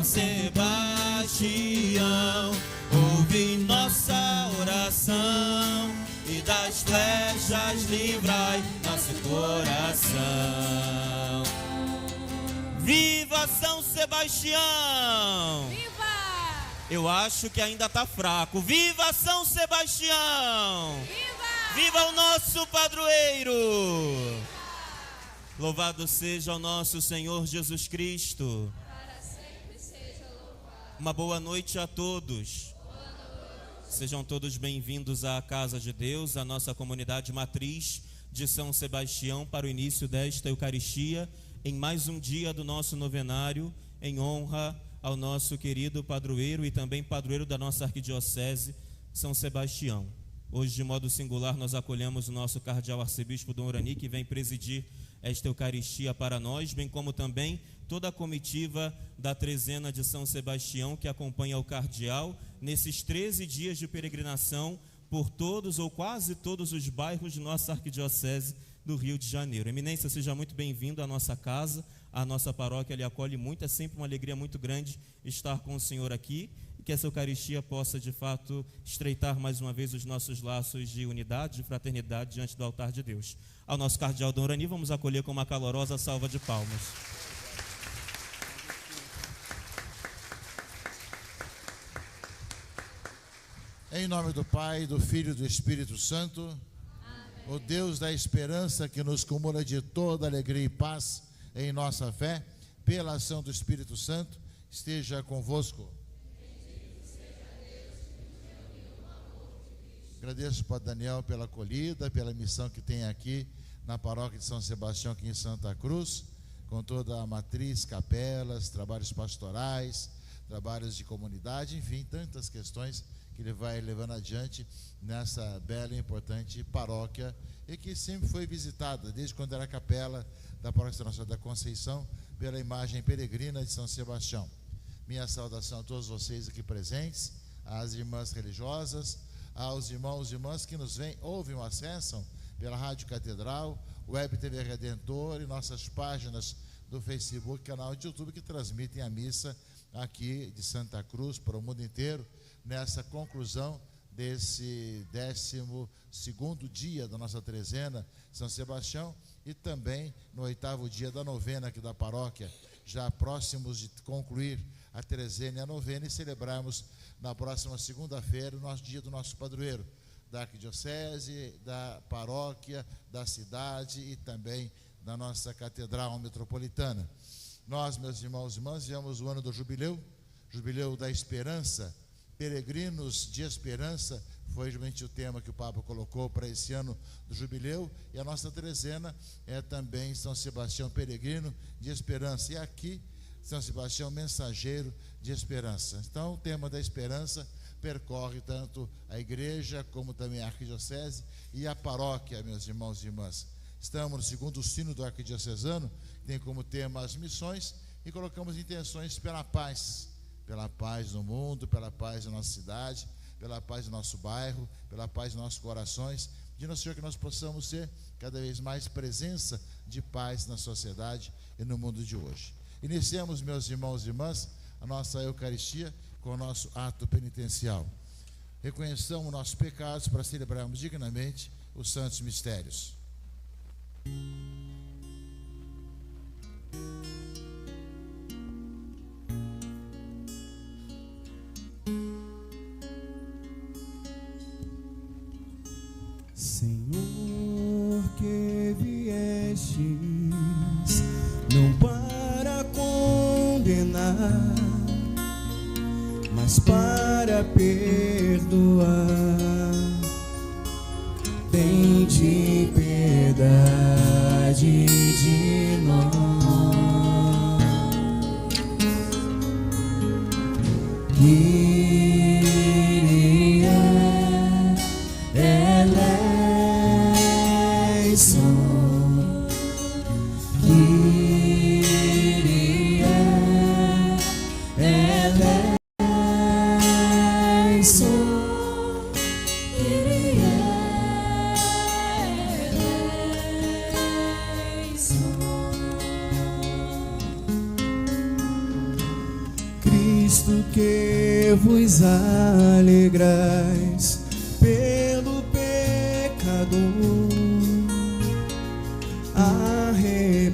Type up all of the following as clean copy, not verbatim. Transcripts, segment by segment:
Sebastião, ouve nossa oração e das flechas livrai nosso coração. Viva São Sebastião! Viva! Eu acho que ainda tá fraco. Viva São Sebastião! Viva! Viva o nosso padroeiro! Louvado seja o nosso Senhor Jesus Cristo. Para sempre seja louvado. Uma boa noite a todos. Sejam todos bem-vindos à Casa de Deus, a nossa comunidade matriz de São Sebastião, para o início desta Eucaristia, em mais um dia do nosso novenário, em honra ao nosso querido padroeiro e também padroeiro da nossa arquidiocese, São Sebastião. Hoje, de modo singular, nós acolhemos o nosso cardeal arcebispo Dom Urani, que vem presidir esta Eucaristia para nós, bem como também toda a comitiva da Trezena de São Sebastião, que acompanha o cardeal nesses 13 dias de peregrinação por todos ou quase todos os bairros de nossa arquidiocese do Rio de Janeiro. Eminência, seja muito bem-vindo à nossa casa, à nossa paróquia, lhe acolhe muito, é sempre uma alegria muito grande estar com o Senhor aqui, e que essa Eucaristia possa, de fato, estreitar mais uma vez os nossos laços de unidade, de fraternidade diante do altar de Deus. Ao nosso cardeal Dom Urani, vamos acolher com uma calorosa salva de palmas. Em nome do Pai, do Filho e do Espírito Santo. Amém. O Deus da esperança, que nos cumula de toda alegria e paz em nossa fé, pela ação do Espírito Santo, esteja convosco. Agradeço para Daniel pela acolhida, pela missão que tem aqui na paróquia de São Sebastião, aqui em Santa Cruz, com toda a matriz, capelas, trabalhos pastorais, trabalhos de comunidade, enfim, tantas questões que ele vai levando adiante nessa bela e importante paróquia, e que sempre foi visitada, desde quando era capela da paróquia Nossa Senhora da Conceição, pela imagem peregrina de São Sebastião. Minha saudação a todos vocês aqui presentes, às irmãs religiosas, aos irmãos e irmãs que nos ouvem ou acessam pela Rádio Catedral, Web TV Redentor e nossas páginas do Facebook, canal de YouTube, que transmitem a missa aqui de Santa Cruz para o mundo inteiro, nessa conclusão desse 12º dia da nossa trezena São Sebastião, e também no 8º dia da novena aqui da paróquia, já próximos de concluir a trezena e a novena, e celebrarmos na próxima segunda-feira o nosso dia do nosso padroeiro, da arquidiocese, da paróquia, da cidade e também da nossa catedral metropolitana. Nós, meus irmãos e irmãs, viemos o ano do jubileu, jubileu da esperança, peregrinos de esperança, foi justamente o tema que o Papa colocou para esse ano do jubileu, e a nossa trezena é também São Sebastião peregrino de esperança, e aqui São Sebastião mensageiro de esperança. Então, o tema da esperança percorre tanto a igreja como também a arquidiocese e a paróquia, meus irmãos e irmãs. Estamos no segundo sínodo arquidiocesano, que tem como tema as missões, e colocamos intenções pela paz no mundo, pela paz da nossa cidade, pela paz do nosso bairro, pela paz dos nossos corações, pedindo ao Senhor que nós possamos ser cada vez mais presença de paz na sociedade e no mundo de hoje. Iniciamos, meus irmãos e irmãs, a nossa Eucaristia com o nosso ato penitencial. Reconheçamos nossos pecados para celebrarmos dignamente os santos mistérios. Senhor, que viestes não para condenar, mas para perdoar, tende piedade de nós. Kyrie eleison, Kyrie eleison, Kyrie eleison. visto que vos alegrais pelo pecador arrependido,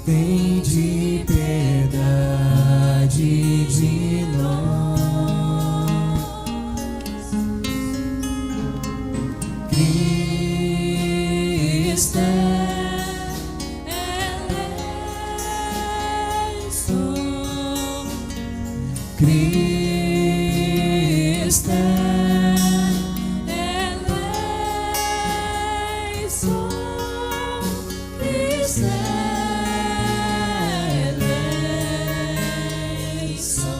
tende piedade de nós. Cristo Cristo eleição, Cristo eleição.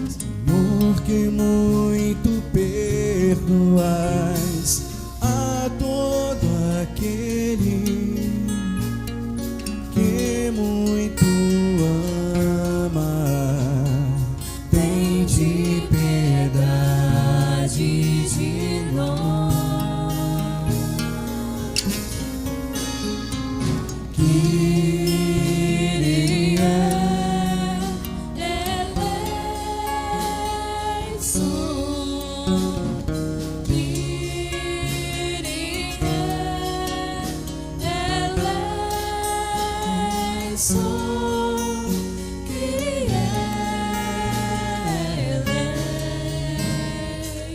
Senhor, que muito perdoais a todo aquele que muito ama, tende piedade de nós. Kyrie eleison, Kyrie eleison, Kyrie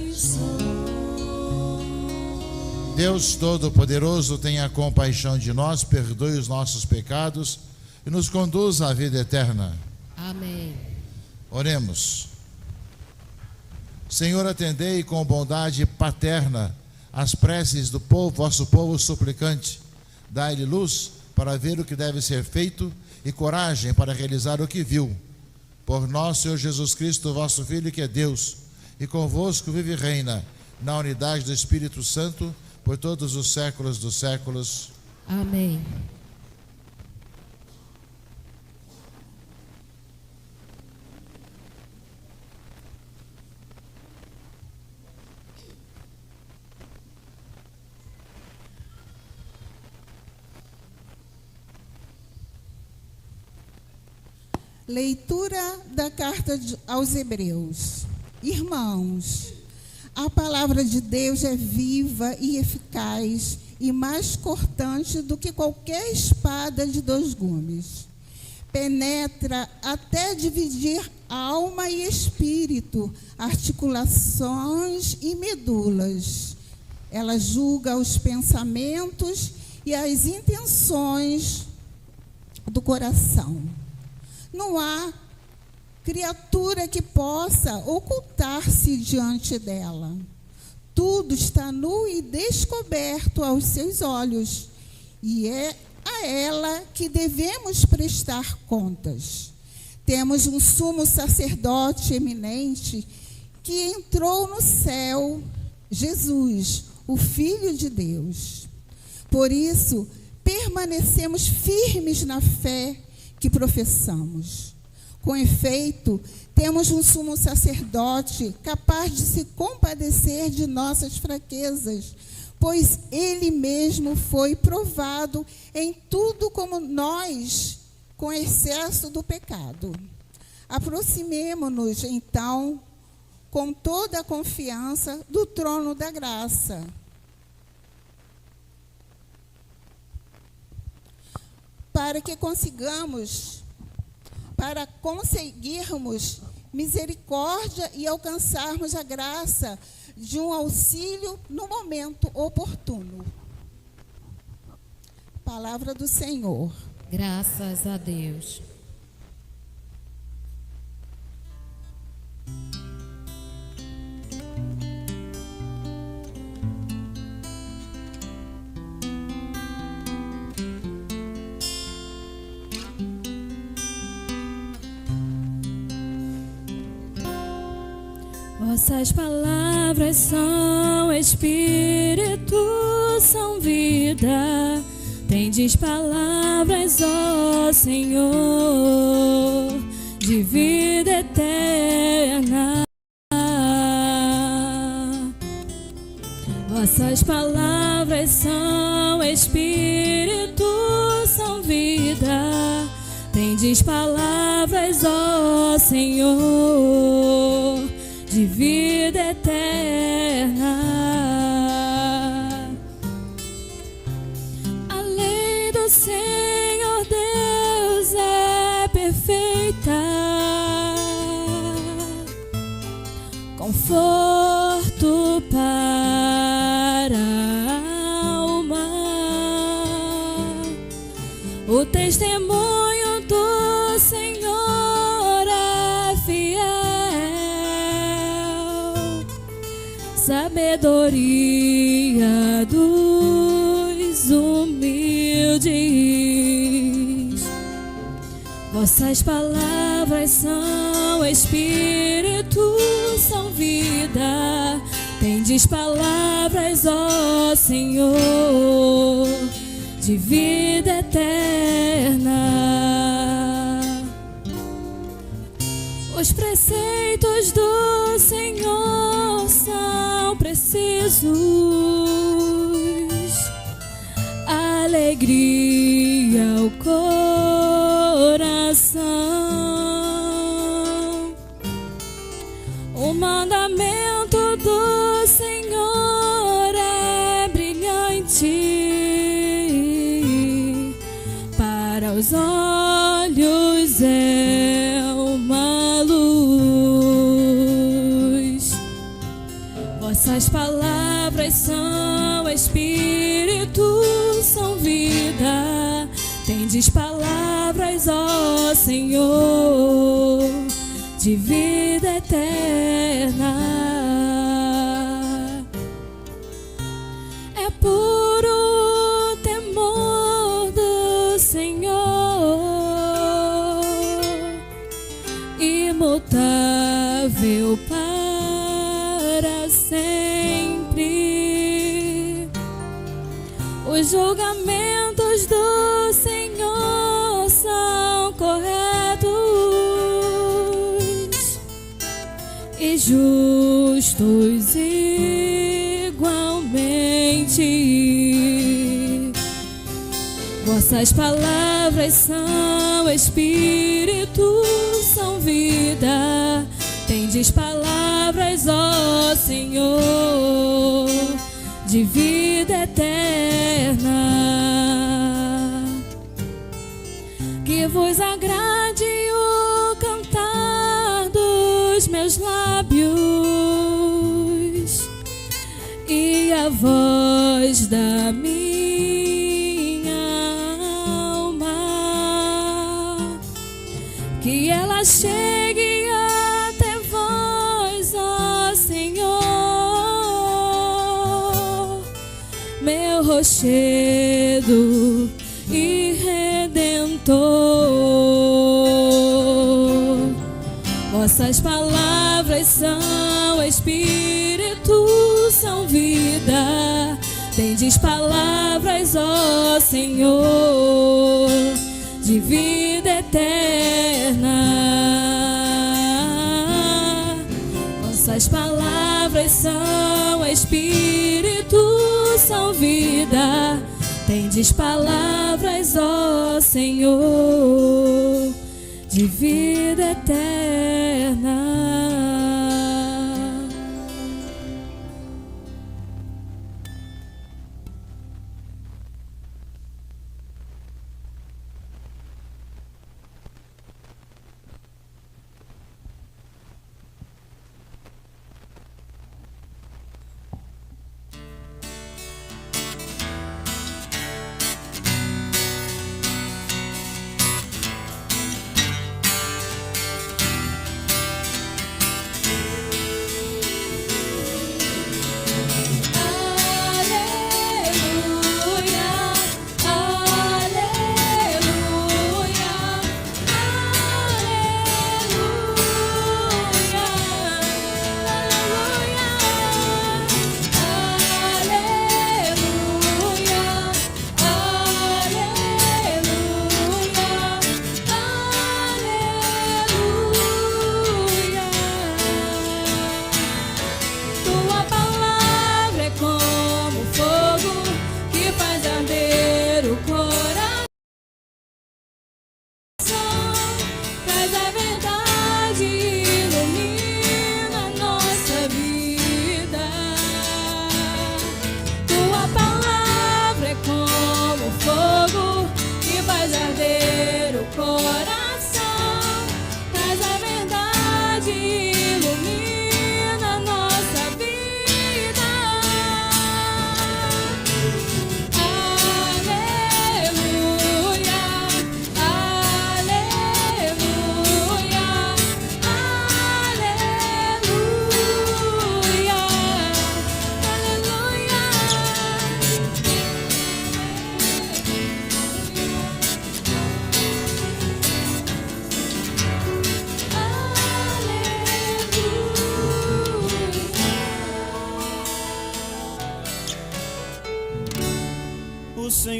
eleison. Deus Todo-Poderoso, tenha compaixão de nós, perdoe os nossos pecados e nos conduza à vida eterna. Amém. Oremos. Senhor, atendei com bondade paterna as preces do povo, vosso povo suplicante. Dai-lhe luz para ver o que deve ser feito e coragem para realizar o que viu. Por nosso Senhor Jesus Cristo, vosso Filho, que é Deus, e convosco vive e reina, na unidade do Espírito Santo, por todos os séculos dos séculos. Amém. Leitura da carta aos Hebreus. Irmãos, a palavra de Deus é viva e eficaz e mais cortante do que qualquer espada de 2 gumes. Penetra até dividir alma e espírito, articulações e medulas. Ela julga os pensamentos e as intenções do coração. Não há criatura que possa ocultar-se diante dela. Tudo está nu e descoberto aos seus olhos, e é a ela que devemos prestar contas. Temos um sumo sacerdote eminente que entrou no céu, Jesus, o Filho de Deus. Por isso, permanecemos firmes na fé que professamos. Com efeito, temos um sumo sacerdote capaz de se compadecer de nossas fraquezas, pois ele mesmo foi provado em tudo como nós, com excesso do pecado. Aproximemo-nos, então, com toda a confiança do trono da graça, para conseguirmos misericórdia e alcançarmos a graça de um auxílio no momento oportuno. Palavra do Senhor. Graças a Deus. Vossas palavras são espírito, são vida. Tendes palavras, ó Senhor, de vida eterna. Vossas palavras são espírito, Tendes palavras, ó Senhor, de vida eterna. A lei do Senhor Deus é perfeita, conforto para a alma. O testemunho do Senhor é fiel, sabedoria dos humildes. Vossas palavras são espírito, são vida. Tendes palavras, ó Senhor, de vida eterna. Os preceitos do Senhor são precisos, alegria ao coração. O mandamento do Senhor é brilhante, para os olhos é uma luz. Vossas palavras são espírito, são vida. Tendes palavras, ó Senhor, de vida eterna. É puro o temor do Senhor, imutável para sempre. Os julgamentos do Senhor são corretos e justos igualmente. Vossas palavras são espírito, são vida. Tendes palavras, ó Senhor, de vida eterna. Que vos agrade o cantar dos meus lábios e a voz da minha alma, que ela chegue até vós, ó Senhor, meu rochedo e Redentor. Vossas palavras são espírito, são vida. Tendes palavras, ó Senhor, de vida eterna. Vossas palavras são espírito, são vida. Tendes palavras, ó Senhor, de vida eterna.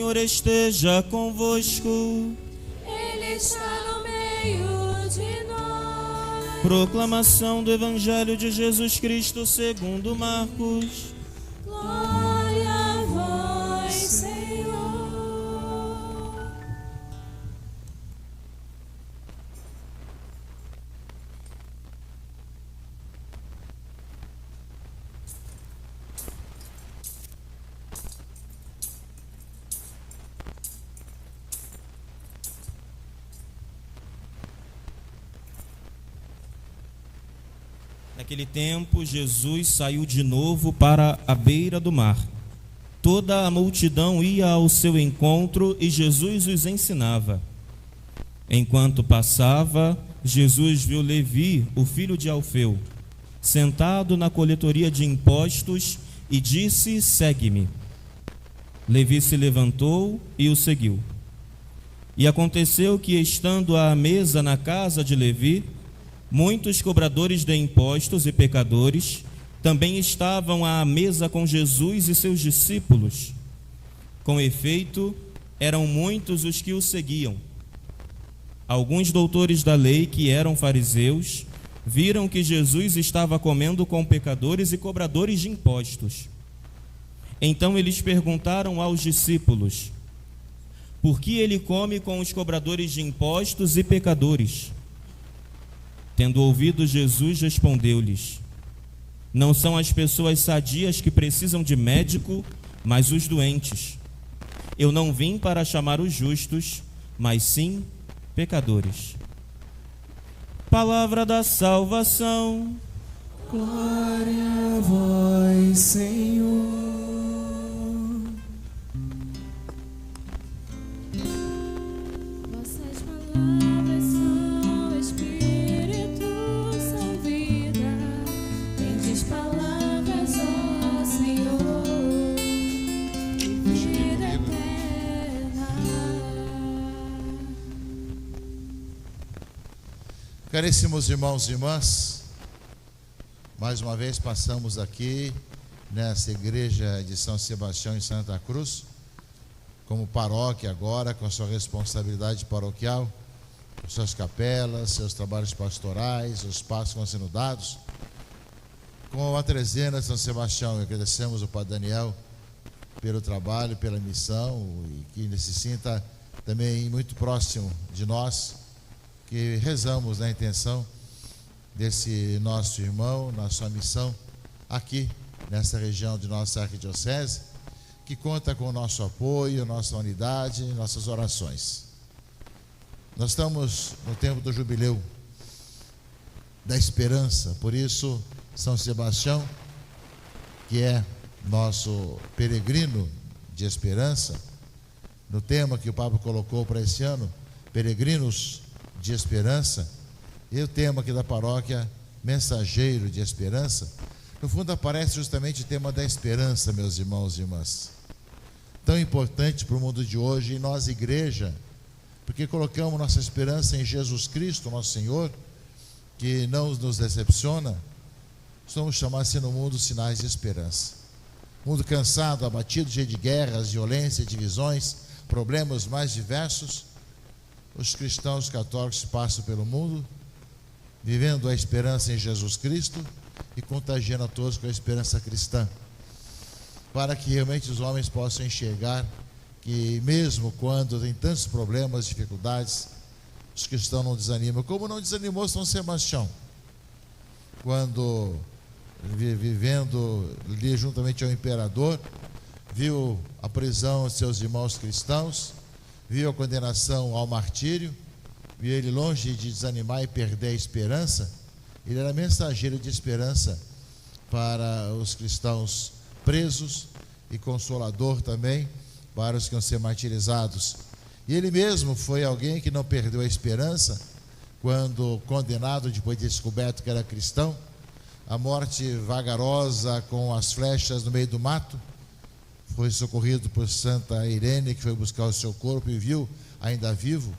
Senhor esteja convosco. Ele está no meio de nós. Proclamação do Evangelho de Jesus Cristo segundo Marcos. Glória a vós, Senhor. Naquele tempo, Jesus saiu de novo para a beira do mar. Toda a multidão ia ao seu encontro e Jesus os ensinava. Enquanto passava, Jesus viu Levi, o filho de Alfeu, sentado na coletoria de impostos e disse: "Segue-me." Levi se levantou e o seguiu. E aconteceu que, estando à mesa na casa de Levi, muitos cobradores de impostos e pecadores também estavam à mesa com Jesus e seus discípulos. Com efeito, eram muitos os que o seguiam. Alguns doutores da lei, que eram fariseus, viram que Jesus estava comendo com pecadores e cobradores de impostos. Então eles perguntaram aos discípulos: "Por que ele come com os cobradores de impostos e pecadores?" Tendo ouvido, Jesus respondeu-lhes: "Não são as pessoas sadias que precisam de médico, mas os doentes. Eu não vim para chamar os justos, mas sim pecadores." Palavra da salvação. Glória a vós, Senhor. Vossas palavras são Espírito, são vida. Tendes palavras, ó Senhor, e vida eterna. Caríssimos irmãos e irmãs, mais uma vez passamos aqui nessa igreja de São Sebastião em Santa Cruz, como paróquia agora, com a sua responsabilidade paroquial, suas capelas, seus trabalhos pastorais, os passos que vão sendo dados. Com a trezena de São Sebastião, agradecemos o Padre Daniel pelo trabalho, pela missão, e que ele se sinta também muito próximo de nós, que rezamos na intenção desse nosso irmão, na sua missão aqui nessa região de nossa arquidiocese, que conta com o nosso apoio, nossa unidade, nossas orações. Nós estamos no tempo do jubileu da esperança, por isso São Sebastião, que é nosso peregrino de esperança, no tema que o Papa colocou para esse ano, peregrinos de esperança, e o tema aqui da paróquia, mensageiro de esperança, no fundo aparece justamente o tema da esperança, meus irmãos e irmãs. Tão importante para o mundo de hoje, e nós, igreja, porque colocamos nossa esperança em Jesus Cristo, nosso Senhor, que não nos decepciona. Somos chamados no mundo sinais de esperança. Mundo cansado, abatido, cheio de guerras, violência, divisões, problemas mais diversos. Os cristãos católicos passam pelo mundo, vivendo a esperança em Jesus Cristo e contagiando a todos com a esperança cristã, para que realmente os homens possam enxergar que mesmo quando tem tantos problemas, dificuldades, os cristãos não desanimam, como não desanimou São Sebastião, quando vivendo ali juntamente ao imperador, viu a prisão de seus irmãos cristãos, viu a condenação ao martírio, viu ele longe de desanimar e perder a esperança. Ele era mensageiro de esperança para os cristãos presos e consolador também para os que iam ser martirizados. E ele mesmo foi alguém que não perdeu a esperança quando condenado, depois de descoberto que era cristão, a morte vagarosa com as flechas no meio do mato. Foi socorrido por Santa Irene, que foi buscar o seu corpo e viu ainda vivo,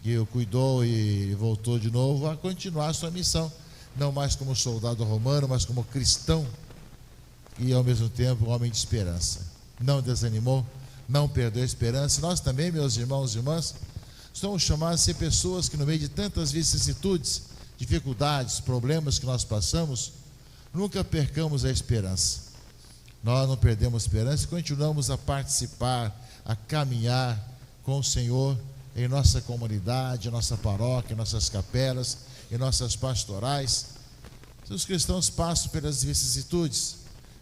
que o cuidou e voltou de novo a continuar a sua missão, não mais como soldado romano, mas como cristão e ao mesmo tempo um homem de esperança. Não desanimou, não perder a esperança. Nós também, meus irmãos e irmãs, somos chamados a ser pessoas que, no meio de tantas vicissitudes, dificuldades, problemas que nós passamos, nunca percamos a esperança. Nós não perdemos a esperança e continuamos a participar, a caminhar com o Senhor em nossa comunidade, em nossa paróquia, em nossas capelas, em nossas pastorais. Os cristãos passam pelas vicissitudes,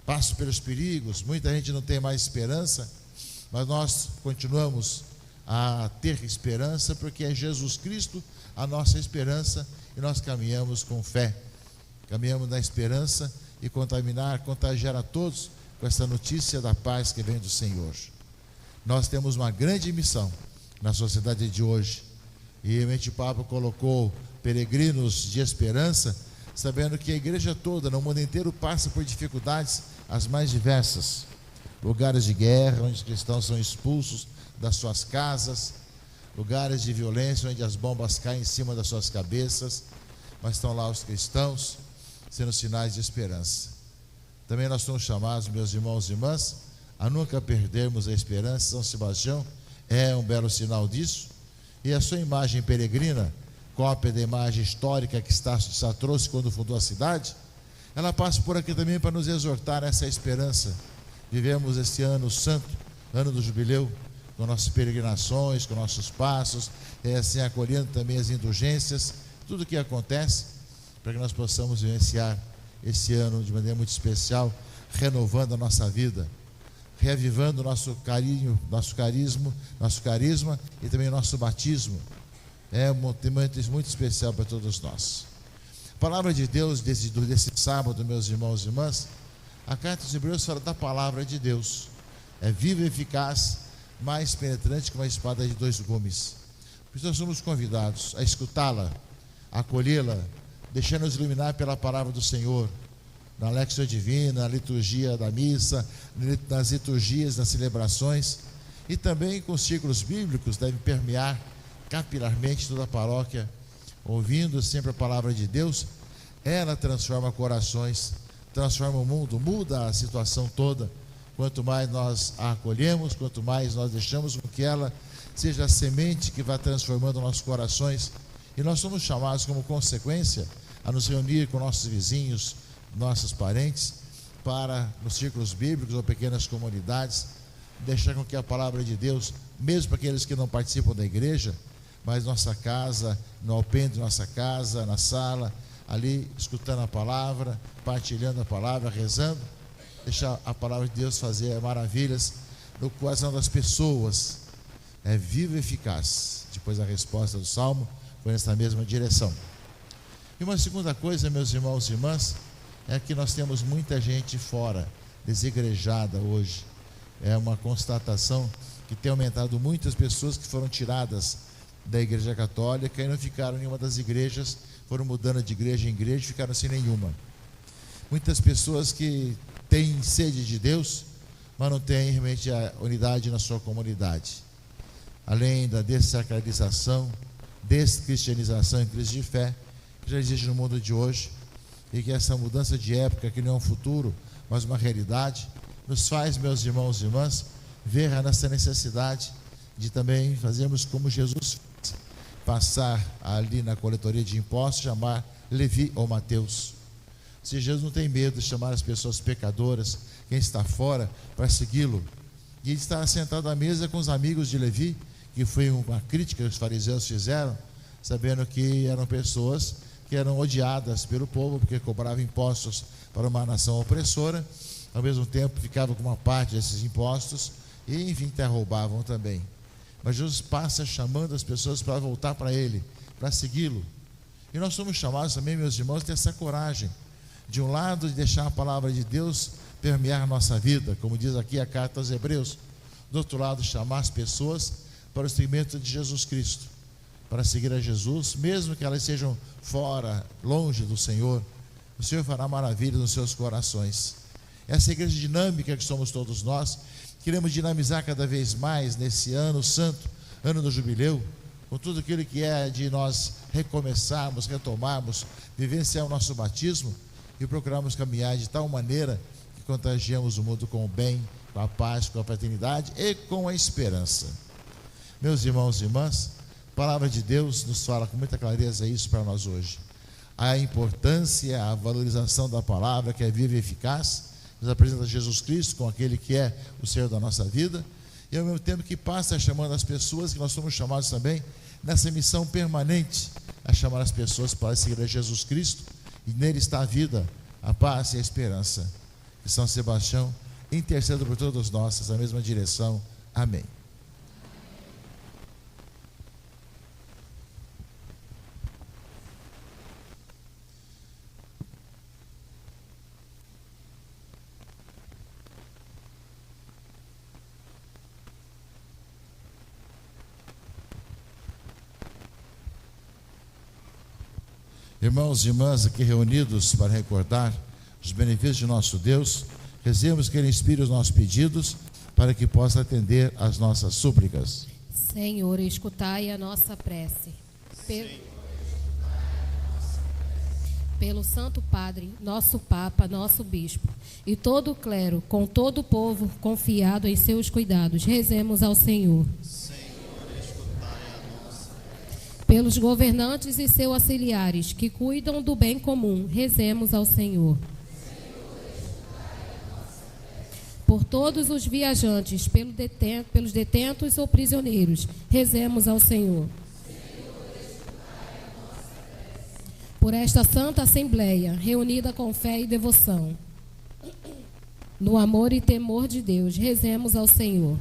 passam pelos perigos, muita gente não tem mais esperança, mas nós continuamos a ter esperança, porque é Jesus Cristo a nossa esperança, e nós caminhamos com fé, caminhamos na esperança e contagiar a todos com essa notícia da paz que vem do Senhor. Nós temos uma grande missão na sociedade de hoje, e realmente o Papa colocou peregrinos de esperança, sabendo que a igreja toda, no mundo inteiro, passa por dificuldades as mais diversas, lugares de guerra, onde os cristãos são expulsos das suas casas, lugares de violência, onde as bombas caem em cima das suas cabeças, mas estão lá os cristãos, sendo sinais de esperança. Também nós somos chamados, meus irmãos e irmãs, a nunca perdermos a esperança. São Sebastião é um belo sinal disso, e a sua imagem peregrina, cópia da imagem histórica que Estácio trouxe quando fundou a cidade, ela passa por aqui também para nos exortar a essa esperança. Vivemos esse ano santo, ano do jubileu, com nossas peregrinações, com nossos passos, assim acolhendo também as indulgências, tudo o que acontece, para que nós possamos vivenciar esse ano de maneira muito especial, renovando a nossa vida, reavivando o nosso carinho, nosso carisma e também o nosso batismo. É um momento muito especial para todos nós. A palavra de Deus desse sábado, meus irmãos e irmãs, a carta dos Hebreus fala da palavra de Deus. É viva e eficaz, mais penetrante que uma espada de 2 gumes. Por isso nós somos convidados a escutá-la, a acolhê-la, deixando-nos iluminar pela palavra do Senhor, na Léxio Divina, na liturgia da missa, nas liturgias, nas celebrações, e também com os círculos bíblicos, deve permear capilarmente toda a paróquia, ouvindo sempre a palavra de Deus. Ela transforma corações, transforma o mundo, muda a situação toda. Quanto mais nós a acolhemos, quanto mais nós deixamos com que ela seja a semente que vai transformando nossos corações, e nós somos chamados como consequência a nos reunir com nossos vizinhos, nossos parentes, para nos círculos bíblicos ou pequenas comunidades, deixar com que a palavra de Deus, mesmo para aqueles que não participam da igreja, mas nossa casa, no alpendre de nossa casa, na sala, ali escutando a palavra, partilhando a palavra, rezando, deixar a palavra de Deus fazer maravilhas no coração das pessoas. É vivo e eficaz. Depois a resposta do Salmo foi nessa mesma direção. E uma segunda coisa, meus irmãos e irmãs, é que nós temos muita gente fora, desigrejada hoje. É uma constatação que tem aumentado muitas pessoas que foram tiradas da Igreja Católica e não ficaram em nenhuma das igrejas, foram mudando de igreja em igreja e ficaram sem nenhuma. Muitas pessoas que têm sede de Deus, mas não têm realmente a unidade na sua comunidade. Além da dessacralização, descristianização em crise de fé, que já existe no mundo de hoje, e que essa mudança de época, que não é um futuro, mas uma realidade, nos faz, meus irmãos e irmãs, ver a nossa necessidade de também fazermos como Jesus fez, passar ali na coletoria de impostos, chamar Levi ou Mateus. Se Jesus não tem medo de chamar as pessoas pecadoras, quem está fora, para segui-lo, e ele está sentado à mesa com os amigos de Levi, que foi uma crítica que os fariseus fizeram, sabendo que eram pessoas que eram odiadas pelo povo, porque cobravam impostos para uma nação opressora, ao mesmo tempo ficavam com uma parte desses impostos, e enfim, até roubavam também. Mas Jesus passa chamando as pessoas para voltar para Ele, para segui-lo. E nós somos chamados também, meus irmãos, a ter essa coragem, de um lado, de deixar a palavra de Deus permear a nossa vida, como diz aqui a carta aos Hebreus, do outro lado, chamar as pessoas para o seguimento de Jesus Cristo, para seguir a Jesus, mesmo que elas sejam fora, longe do Senhor, o Senhor fará maravilhas nos seus corações. Essa igreja dinâmica que somos todos nós, queremos dinamizar cada vez mais nesse ano santo, ano do jubileu, com tudo aquilo que é de nós recomeçarmos, retomarmos, vivenciar o nosso batismo e procurarmos caminhar de tal maneira que contagiamos o mundo com o bem, com a paz, com a fraternidade e com a esperança. Meus irmãos e irmãs, a palavra de Deus nos fala com muita clareza isso para nós hoje. A importância, a valorização da palavra, que é viva e eficaz, nos apresenta Jesus Cristo como aquele que é o Senhor da nossa vida, e ao mesmo tempo que passa chamando as pessoas, que nós somos chamados também nessa missão permanente, a chamar as pessoas para seguir a Jesus Cristo, e nele está a vida, a paz e a esperança. Que São Sebastião interceda por todos nós nessa mesma direção. Amém. Irmãos e irmãs aqui reunidos para recordar os benefícios de nosso Deus, rezemos que Ele inspire os nossos pedidos para que possa atender às nossas súplicas. Senhor, escutai a nossa prece. Pelo Santo Padre, nosso Papa, nosso Bispo, e todo o clero, com todo o povo confiado em seus cuidados, rezemos ao Senhor. Pelos governantes e seus auxiliares que cuidam do bem comum, rezemos ao Senhor. Por todos os viajantes, pelos detentos ou prisioneiros, rezemos ao Senhor. Por esta santa assembleia, reunida com fé e devoção, no amor e temor de Deus, rezemos ao Senhor.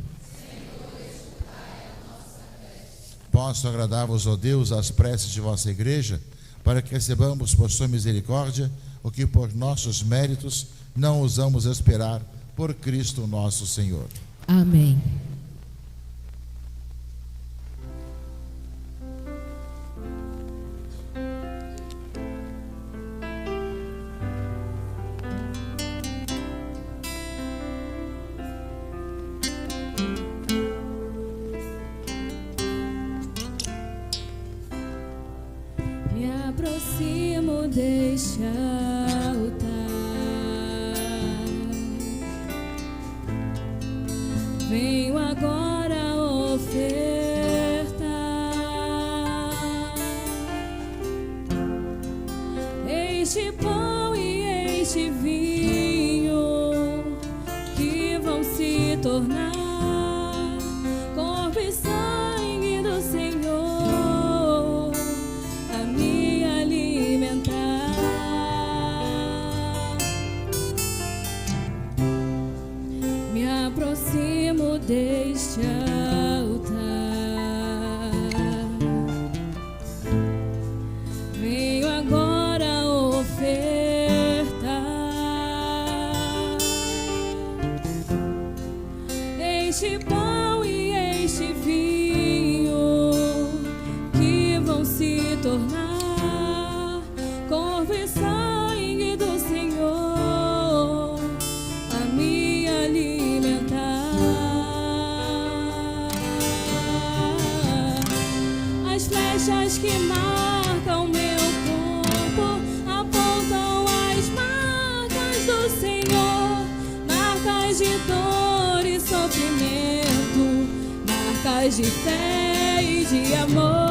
Posso agradar-vos, ó Deus, as preces de vossa igreja, para que recebamos por sua misericórdia o que por nossos méritos não ousamos esperar, por Cristo nosso Senhor. Amém. Me aproximo deste altar, venho agora ofertar este pão e este vinho que vão se tornar corpo e sangue do Senhor, a me alimentar. Me aproximo deste altar, venho agora ofertar este pão e este vinho que vão se tornar corpo e sangue do Senhor, a me alimentar. As flechas que marcam meu corpo apontam as marcas do Senhor, marcas de dor e sofrimento, marcas de fé e de amor,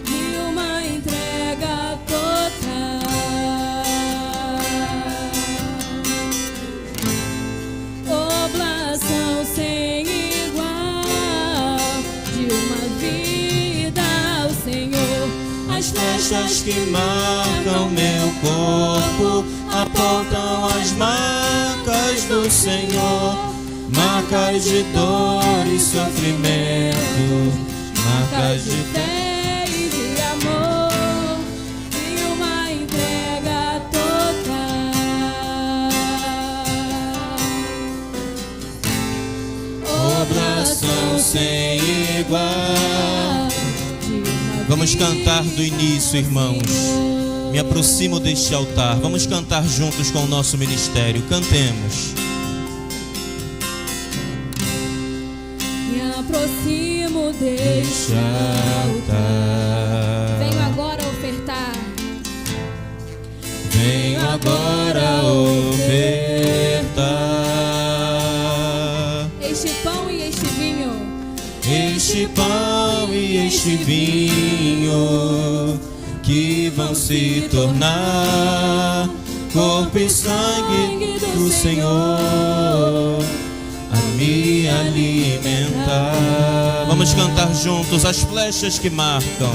de uma entrega total. Oblação sem igual, de uma vida ao Senhor. As Flechas que marcam meu corpo apontam as marcas do Senhor, marcas de dor e sofrimento, marcas de fé e de amor, e uma entrega total. oblação sem igual. Vamos cantar do início, irmãos. Me aproximo deste altar. Vamos cantar juntos com o nosso ministério. Cantemos. Me aproximo deste altar. Venho agora ofertar. Venho agora ofertar este pão e este vinho, que vão se tornar corpo e sangue do Senhor, a me alimentar. Vamos cantar juntos as flechas que marcam.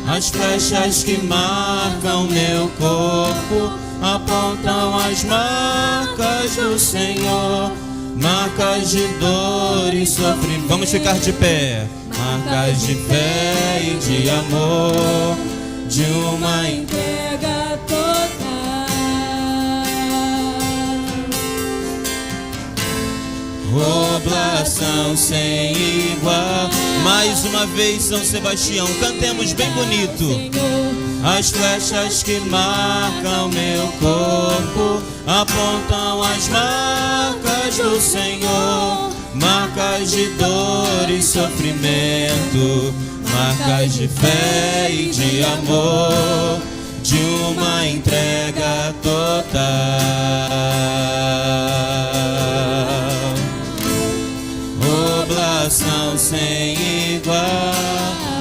As flechas que marcam meu corpo apontam as marcas do Senhor, marcas de dor e sofrimento. Vamos ficar de pé. Marcas de fé e de amor, de uma entrega total. oblação sem igual. Mais uma vez, São Sebastião, cantemos bem bonito. As flechas que marcam meu corpo apontam as marcas do Senhor, marcas de dor e sofrimento, marcas de fé e de amor, de uma entrega total. Oblação sem igual.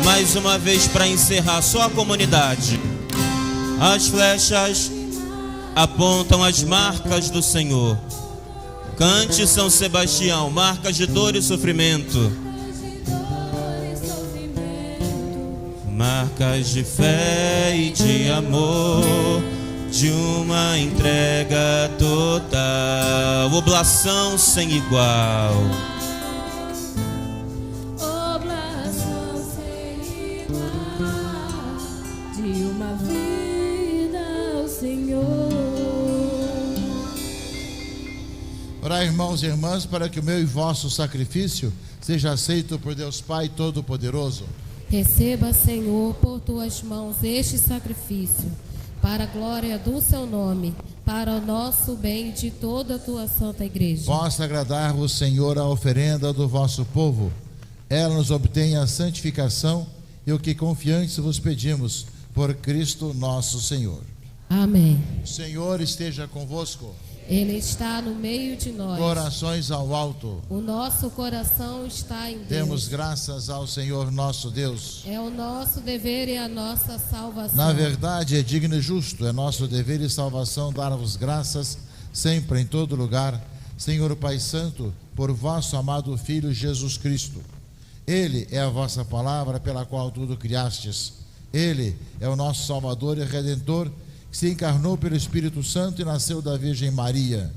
Mais uma vez para encerrar, só a comunidade. As flechas apontam as marcas do Senhor. Cante, São Sebastião, marcas de dor e sofrimento, marcas de fé e de amor, de uma entrega total. Oblação sem igual. Oblação sem igual, de uma vida ao Senhor. Orai, irmãos e irmãs, para que o meu e vosso sacrifício seja aceito por Deus Pai Todo-Poderoso. Receba, Senhor, por tuas mãos este sacrifício, para a glória do seu nome, para o nosso bem e de toda a tua santa igreja. Possa agradar-vos, Senhor, a oferenda do vosso povo. Ela nos obtenha a santificação e o que confiantes vos pedimos, por Cristo nosso Senhor. Amém. O Senhor esteja convosco. Ele está no meio de nós. Corações ao alto. O nosso coração está em Deus. Demos graças ao Senhor nosso Deus. É o nosso dever e a nossa salvação. Na verdade, é digno e justo, é nosso dever e salvação dar-vos graças, sempre, em todo lugar, Senhor Pai Santo, por vosso amado Filho Jesus Cristo. Ele é a vossa palavra pela qual tudo criastes. Ele é o nosso Salvador e Redentor, que se encarnou pelo Espírito Santo e nasceu da Virgem Maria.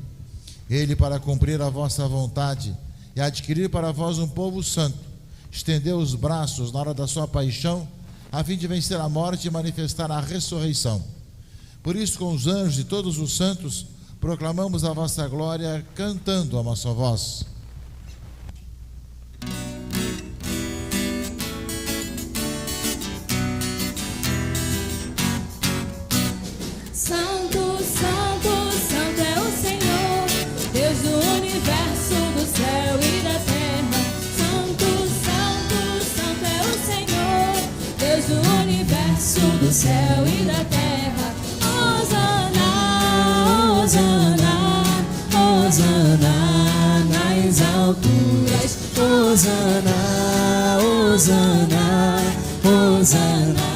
Ele, para cumprir a vossa vontade e adquirir para vós um povo santo, estendeu os braços na hora da sua paixão, a fim de vencer a morte e manifestar a ressurreição. Por isso, com os anjos e todos os santos, proclamamos a vossa glória, cantando a nossa voz. Santo, Santo, Santo é o Senhor, Deus do universo, do céu e da terra. Santo, Santo, Santo é o Senhor, Deus do universo, do céu e da terra. Hosana, Hosana, Hosana nas alturas. Hosana, Hosana, Hosana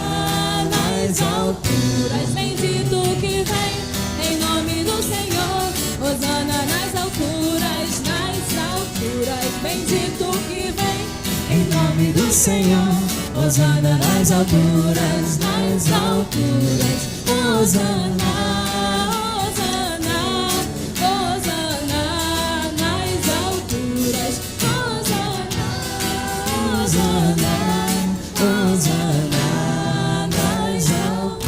nas alturas. Bendito que vem em nome do Senhor. Hosana nas alturas, nas alturas. Bendito que vem em nome do Senhor. Hosana nas alturas, nas alturas. Hosana, Hosana, Hosana nas alturas. Hosana, Hosana, Hosana nas alturas.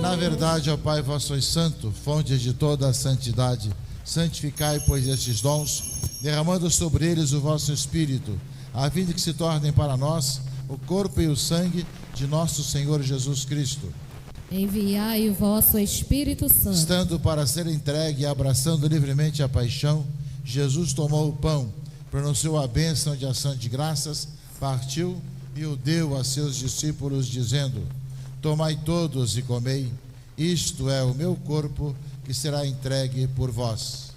Na verdade, ó Pai, vós sois santo, fonte de toda a santidade. Santificai, pois, estes dons, derramando sobre eles o vosso Espírito, a fim de que se tornem para nós o corpo e o sangue de nosso Senhor Jesus Cristo. Enviai o vosso Espírito Santo. Estando para ser entregue e abraçando livremente a paixão, Jesus tomou o pão, pronunciou a bênção de ação de graças, partiu e o deu a seus discípulos, dizendo: tomai todos e comei, isto é o meu corpo que será entregue por vós.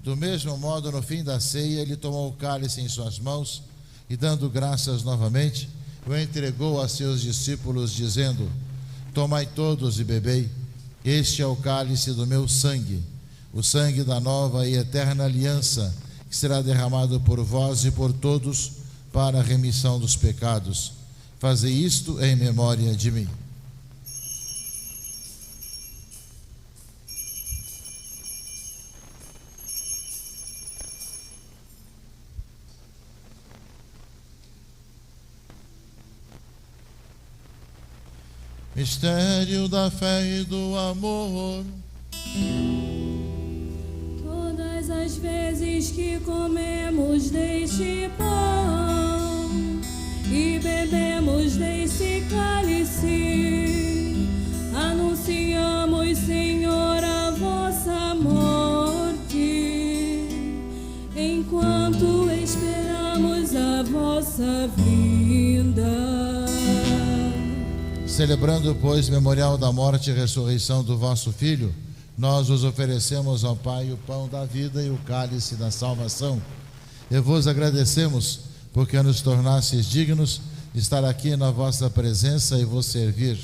Do mesmo modo, no fim da ceia, ele tomou o cálice em suas mãos e, dando graças novamente, o entregou a seus discípulos, dizendo: tomai todos e bebei, este é o cálice do meu sangue, o sangue da nova e eterna aliança, que será derramado por vós e por todos para a remissão dos pecados. Fazei isto em memória de mim. Mistério da fé e do amor. Todas as vezes que comemos deste pão e bebemos deste cálice, anunciamos, Senhor, a vossa morte, enquanto esperamos a vossa vinda. Celebrando, pois, memorial da morte e ressurreição do vosso Filho, nós vos oferecemos ao Pai o pão da vida e o cálice da salvação. E vos agradecemos, porque nos tornastes dignos de estar aqui na vossa presença e vos servir.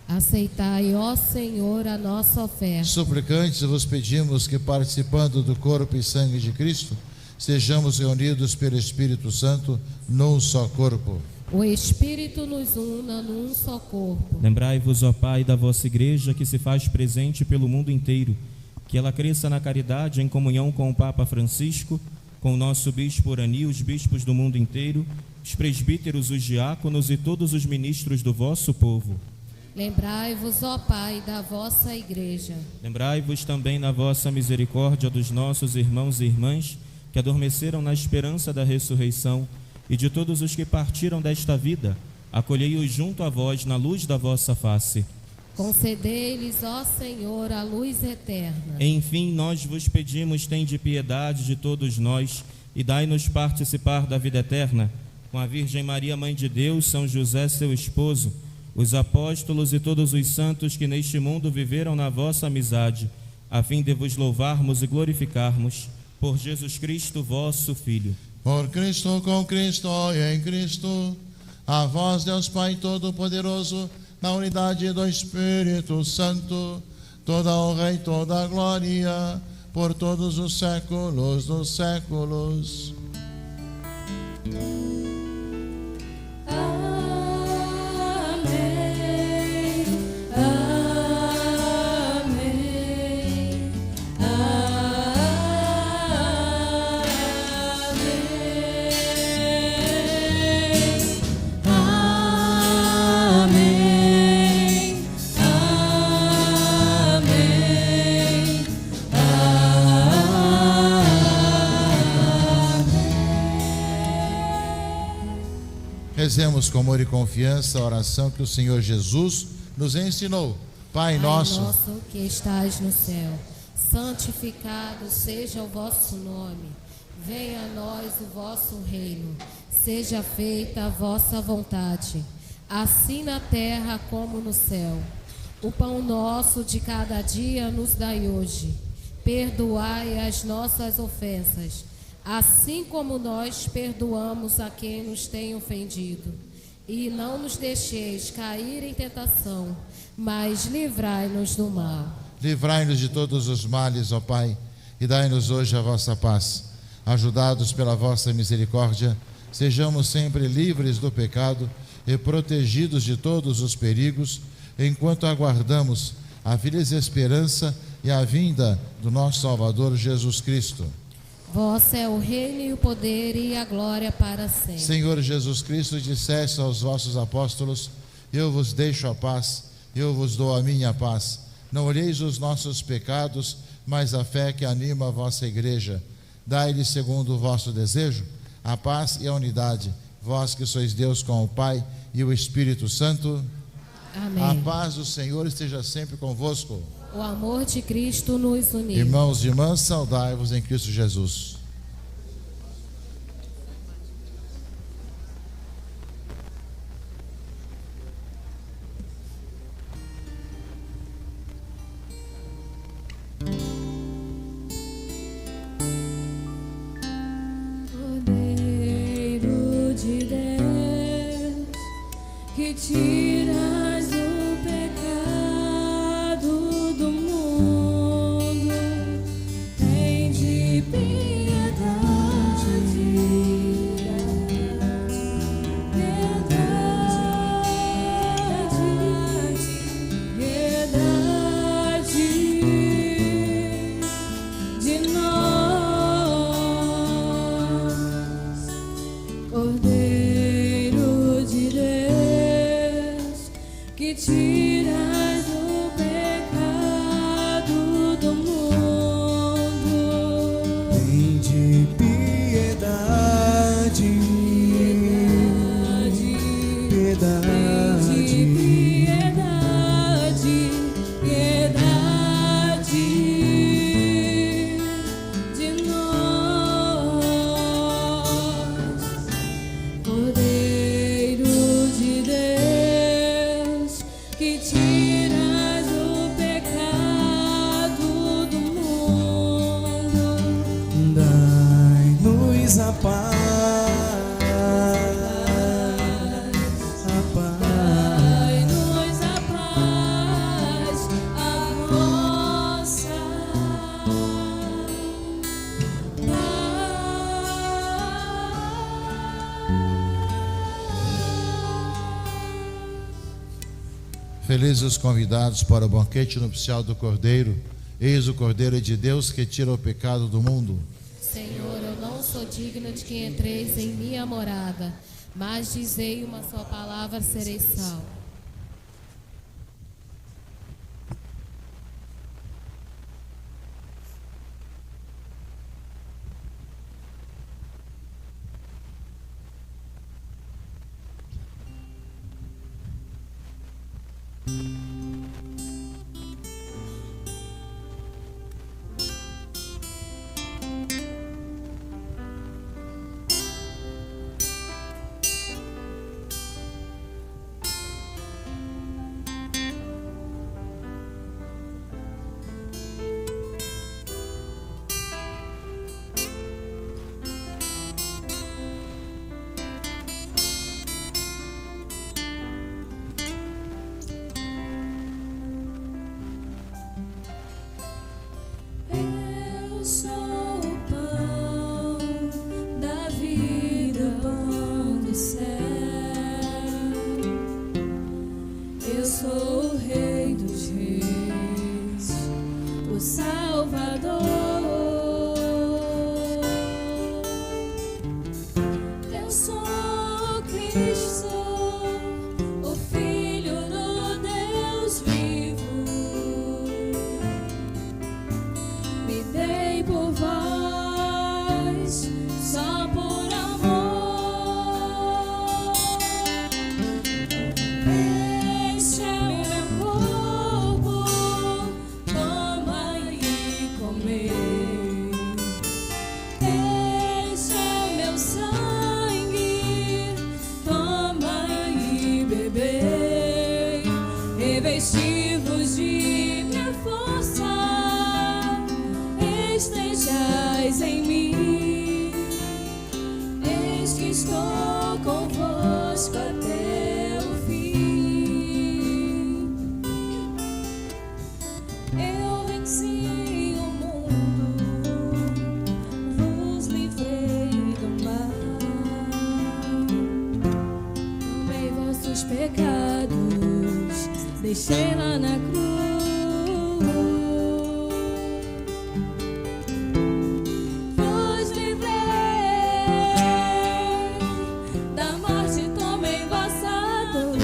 Aceitai, ó Senhor, a nossa oferta. Suplicantes, vos pedimos que, participando do corpo e sangue de Cristo, sejamos reunidos pelo Espírito Santo num só corpo. O Espírito nos una num só corpo. Lembrai-vos, ó Pai, da vossa Igreja, que se faz presente pelo mundo inteiro, que ela cresça na caridade, em comunhão com o Papa Francisco, com o nosso Bispo Urani, os bispos do mundo inteiro, os presbíteros, os diáconos e todos os ministros do vosso povo. Lembrai-vos, ó Pai, da vossa Igreja. Lembrai-vos também na vossa misericórdia dos nossos irmãos e irmãs, que adormeceram na esperança da ressurreição, e de todos os que partiram desta vida, acolhei-os junto a vós na luz da vossa face. Concedei-lhes, ó Senhor, a luz eterna. Enfim, nós vos pedimos, tende piedade de todos nós e dai-nos participar da vida eterna, com a Virgem Maria, Mãe de Deus, São José, seu esposo, os apóstolos e todos os santos que neste mundo viveram na vossa amizade, a fim de vos louvarmos e glorificarmos, por Jesus Cristo, vosso Filho. Por Cristo, com Cristo e em Cristo, a vós, Deus Pai Todo-Poderoso, na unidade do Espírito Santo, toda honra e toda glória, por todos os séculos dos séculos. Rezemos com amor e confiança a oração que o Senhor Jesus nos ensinou. Pai nosso, que estais no céu, santificado seja o vosso nome. Venha a nós o vosso reino. Seja feita a vossa vontade, assim na terra como no céu. O pão nosso de cada dia nos dai hoje. Perdoai as nossas ofensas, assim como nós perdoamos a quem nos tem ofendido. E não nos deixeis cair em tentação, mas livrai-nos do mal. Livrai-nos de todos os males, ó Pai, e dai-nos hoje a vossa paz. Ajudados pela vossa misericórdia, sejamos sempre livres do pecado e protegidos de todos os perigos, enquanto aguardamos a feliz esperança e a vinda do nosso Salvador Jesus Cristo. Vosso é o reino e o poder e a glória para sempre. Senhor Jesus Cristo, disseste aos vossos apóstolos: eu vos deixo a paz, eu vos dou a minha paz. Não olheis os nossos pecados, mas a fé que anima a vossa igreja. Dai-lhe, segundo o vosso desejo, a paz e a unidade. Vós que sois Deus com o Pai e o Espírito Santo. Amém. A paz do Senhor esteja sempre convosco. O amor de Cristo nos uniu. Irmãos e irmãs, saudai-vos em Cristo Jesus. que tiras o pecado do mundo, tende piedade, piedade de nós, Cordeiro de Deus, que tiras o pecado do mundo. Tende piedade, piedade, piedade de nós, Cordeiro de Deus, que tiras o pecado do mundo. dai-nos a paz, a paz. Dai-nos a paz, a vossa Felizes os convidados para o banquete nupcial do Cordeiro. Eis o Cordeiro de Deus que tira o pecado do mundo. Senhor, eu não sou digno de que entreis em minha morada, mas dizei uma só palavra, serei salvo. Eu sou o pão da vida, pão do céu. Eu sou o Rei dos Reis, o Salvador. Eu sou o Cristo, o Filho do Deus vivo. Me dei por vós, só por amor. Este é o meu corpo, toma e come. Este é o meu sangue, toma e bebei. Revesti-vos de minha força, estejais em mim. Eis que estou convosco até o fim. Eu venci o mundo, vos livrei do mal. Tomei vossos pecados, deixei lá na cruz. Vos livrei da morte, tomei vossa dor.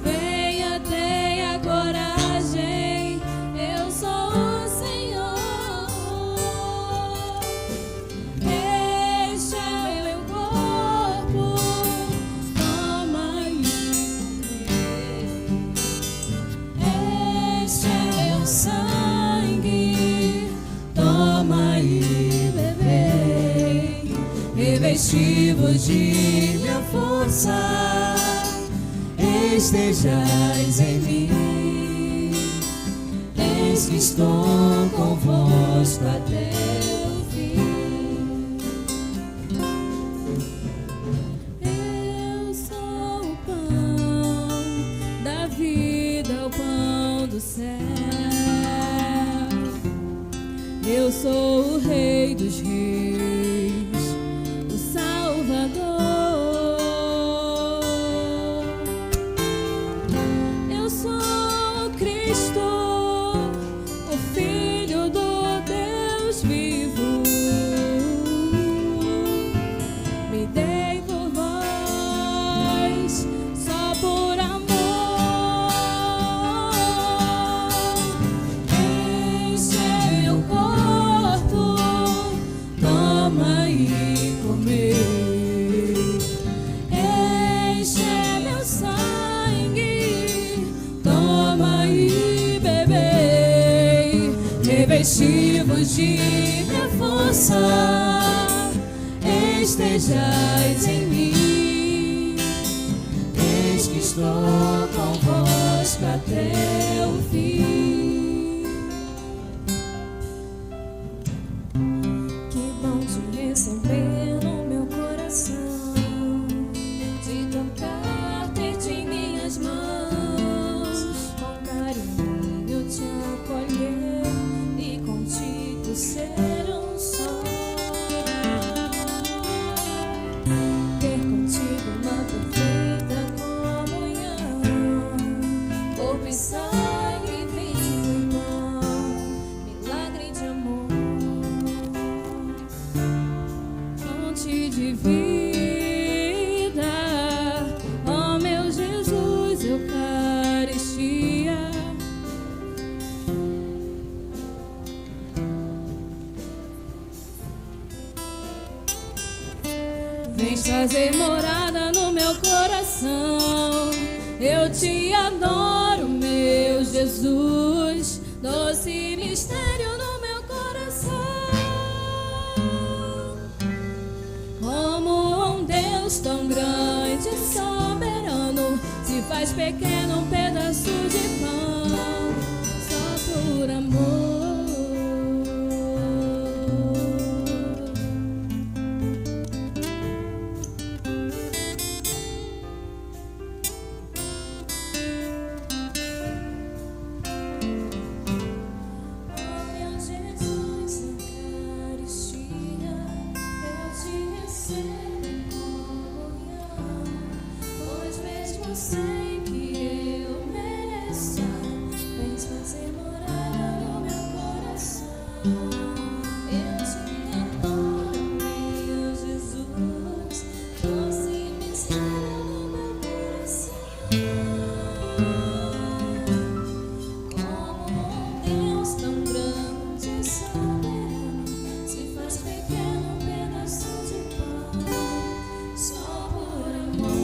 Venha, tenha coragem, eu sou o Senhor. Este é o meu corpo, toma e come. Este é meu sangue, toma e bebei. Revesti-vos de minha força, estejais em mim. Eis que estou convosco até o fim. Eu sou o Rei dos Reis, o Salvador. Eu sou o Cristo, o Filho do Deus vivo. Me dei por vós, só por amor. Enche meu corpo, toma e comer. Enche meu sangue, toma e beber. Revesti-vos de minha força, estejais em mim. Eis que estou convosco até o fim. Que bom te receber no meu coração, de tocar, ter-te em minhas mãos, com carinho te acolher e contigo ser um só. Ter contigo uma perfeita comunhão, corpo e sangue, vinho e pão, milagre de amor, fonte de vida, ó meu Jesus, Eucaristia. Vens fazer morada no meu coração. Eu te adoro, meu Jesus, doce mistério no meu coração. Como um Deus tão grande e soberano se faz pequeno um pedaço de pão, só por amor. Sei que eu mereço, vens fazer morada no meu coração. Eu te adoro, meu Jesus, doce mistério no meu coração. Como um Deus tão grande e soberano se faz pequeno um pedaço de pão, só por amor.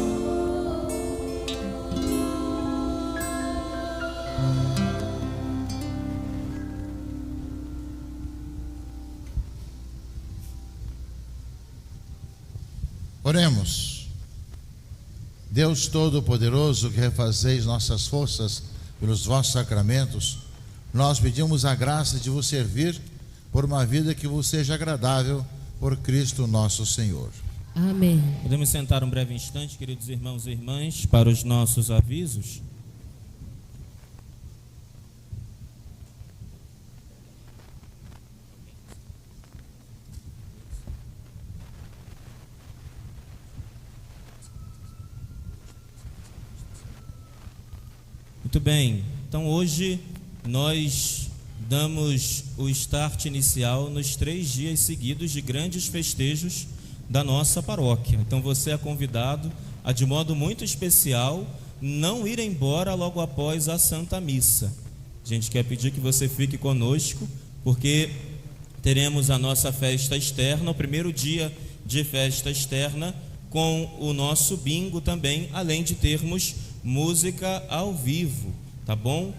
Oremos. Deus Todo-Poderoso, que refazeis nossas forças pelos vossos sacramentos, nós pedimos a graça de vos servir por uma vida que vos seja agradável, por Cristo nosso Senhor. Amém. Podemos sentar um breve instante, queridos irmãos e irmãs, para os nossos avisos. Muito bem, então hoje nós damos o start inicial nos 3 dias seguidos de grandes festejos da nossa paróquia. Então você é convidado a, de modo muito especial, não ir embora logo após a Santa Missa. A gente quer pedir que você fique conosco, porque teremos a nossa festa externa, o primeiro dia de festa externa, com o nosso bingo também, além de termos música ao vivo, tá bom?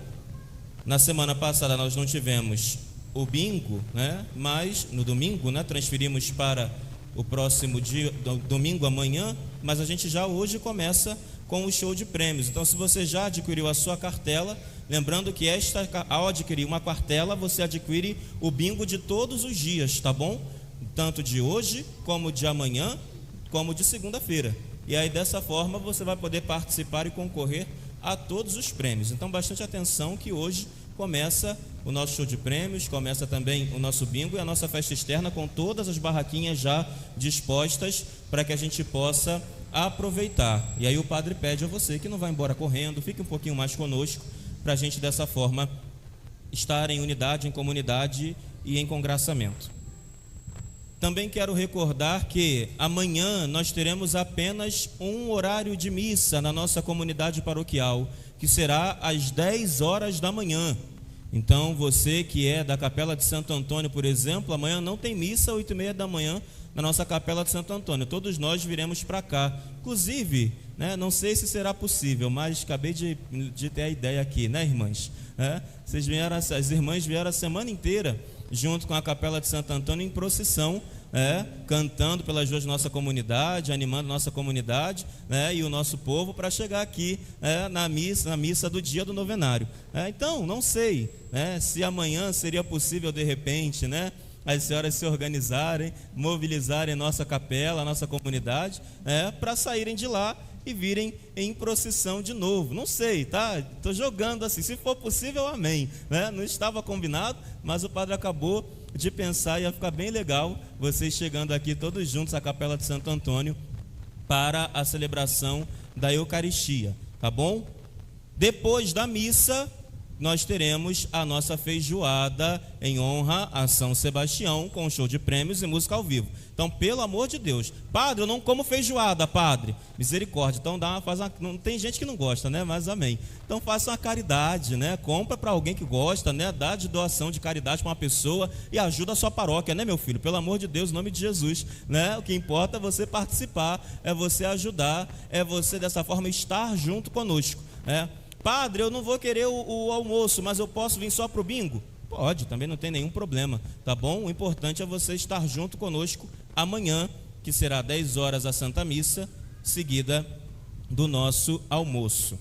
Na semana passada nós não tivemos o bingo, né? Mas no domingo, né, transferimos para o próximo dia, domingo amanhã, mas a gente já hoje começa com o show de prêmios. Então, se você já adquiriu a sua cartela, lembrando que ao adquirir uma cartela, você adquire o bingo de todos os dias, tá bom? Tanto de hoje, como de amanhã, como de segunda-feira. E aí, dessa forma, você vai poder participar e concorrer a todos os prêmios. Então, bastante atenção, que hoje começa o nosso show de prêmios, começa também o nosso bingo e a nossa festa externa com todas as barraquinhas já dispostas para que a gente possa aproveitar. E aí o padre pede a você que não vá embora correndo, fique um pouquinho mais conosco, para a gente dessa forma estar em unidade, em comunidade e em congraçamento. Também quero recordar que amanhã nós teremos apenas um horário de missa na nossa comunidade paroquial, que será às 10 horas da manhã. Então, você que é da Capela de Santo Antônio, por exemplo, amanhã não tem missa, 8h30 da manhã, na nossa Capela de Santo Antônio. Todos nós viremos para cá. Inclusive, né, não sei se será possível, mas acabei de ter a ideia aqui, né, irmãs? As irmãs vieram a semana inteira junto com a Capela de Santo Antônio em procissão, cantando pelas ruas da nossa comunidade, animando nossa comunidade, e o nosso povo para chegar aqui na missa do dia do novenário. Então, não sei se amanhã seria possível, de repente, as senhoras se organizarem, mobilizarem nossa capela, nossa comunidade, para saírem de lá e virem em procissão de novo. Não sei, tá? Estou jogando assim, se for possível, amém. Não estava combinado, mas o padre acabou de pensar, ia ficar bem legal vocês chegando aqui todos juntos à Capela de Santo Antônio para a celebração da Eucaristia, tá bom? Depois da missa, nós teremos a nossa feijoada em honra a São Sebastião, com show de prêmios e música ao vivo. Então, pelo amor de Deus, padre, eu não como feijoada, padre, misericórdia. Então não tem gente que não gosta, mas amém. Então faça uma caridade, compra para alguém que gosta, dá de doação de caridade para uma pessoa e ajuda a sua paróquia, meu filho, pelo amor de Deus, em nome de Jesus, o que importa é você participar, é você ajudar, é você dessa forma estar junto conosco, Padre, eu não vou querer o almoço, mas eu posso vir só para o bingo? Pode, também não tem nenhum problema, tá bom? O importante é você estar junto conosco amanhã, que será 10 horas a Santa Missa, seguida do nosso almoço.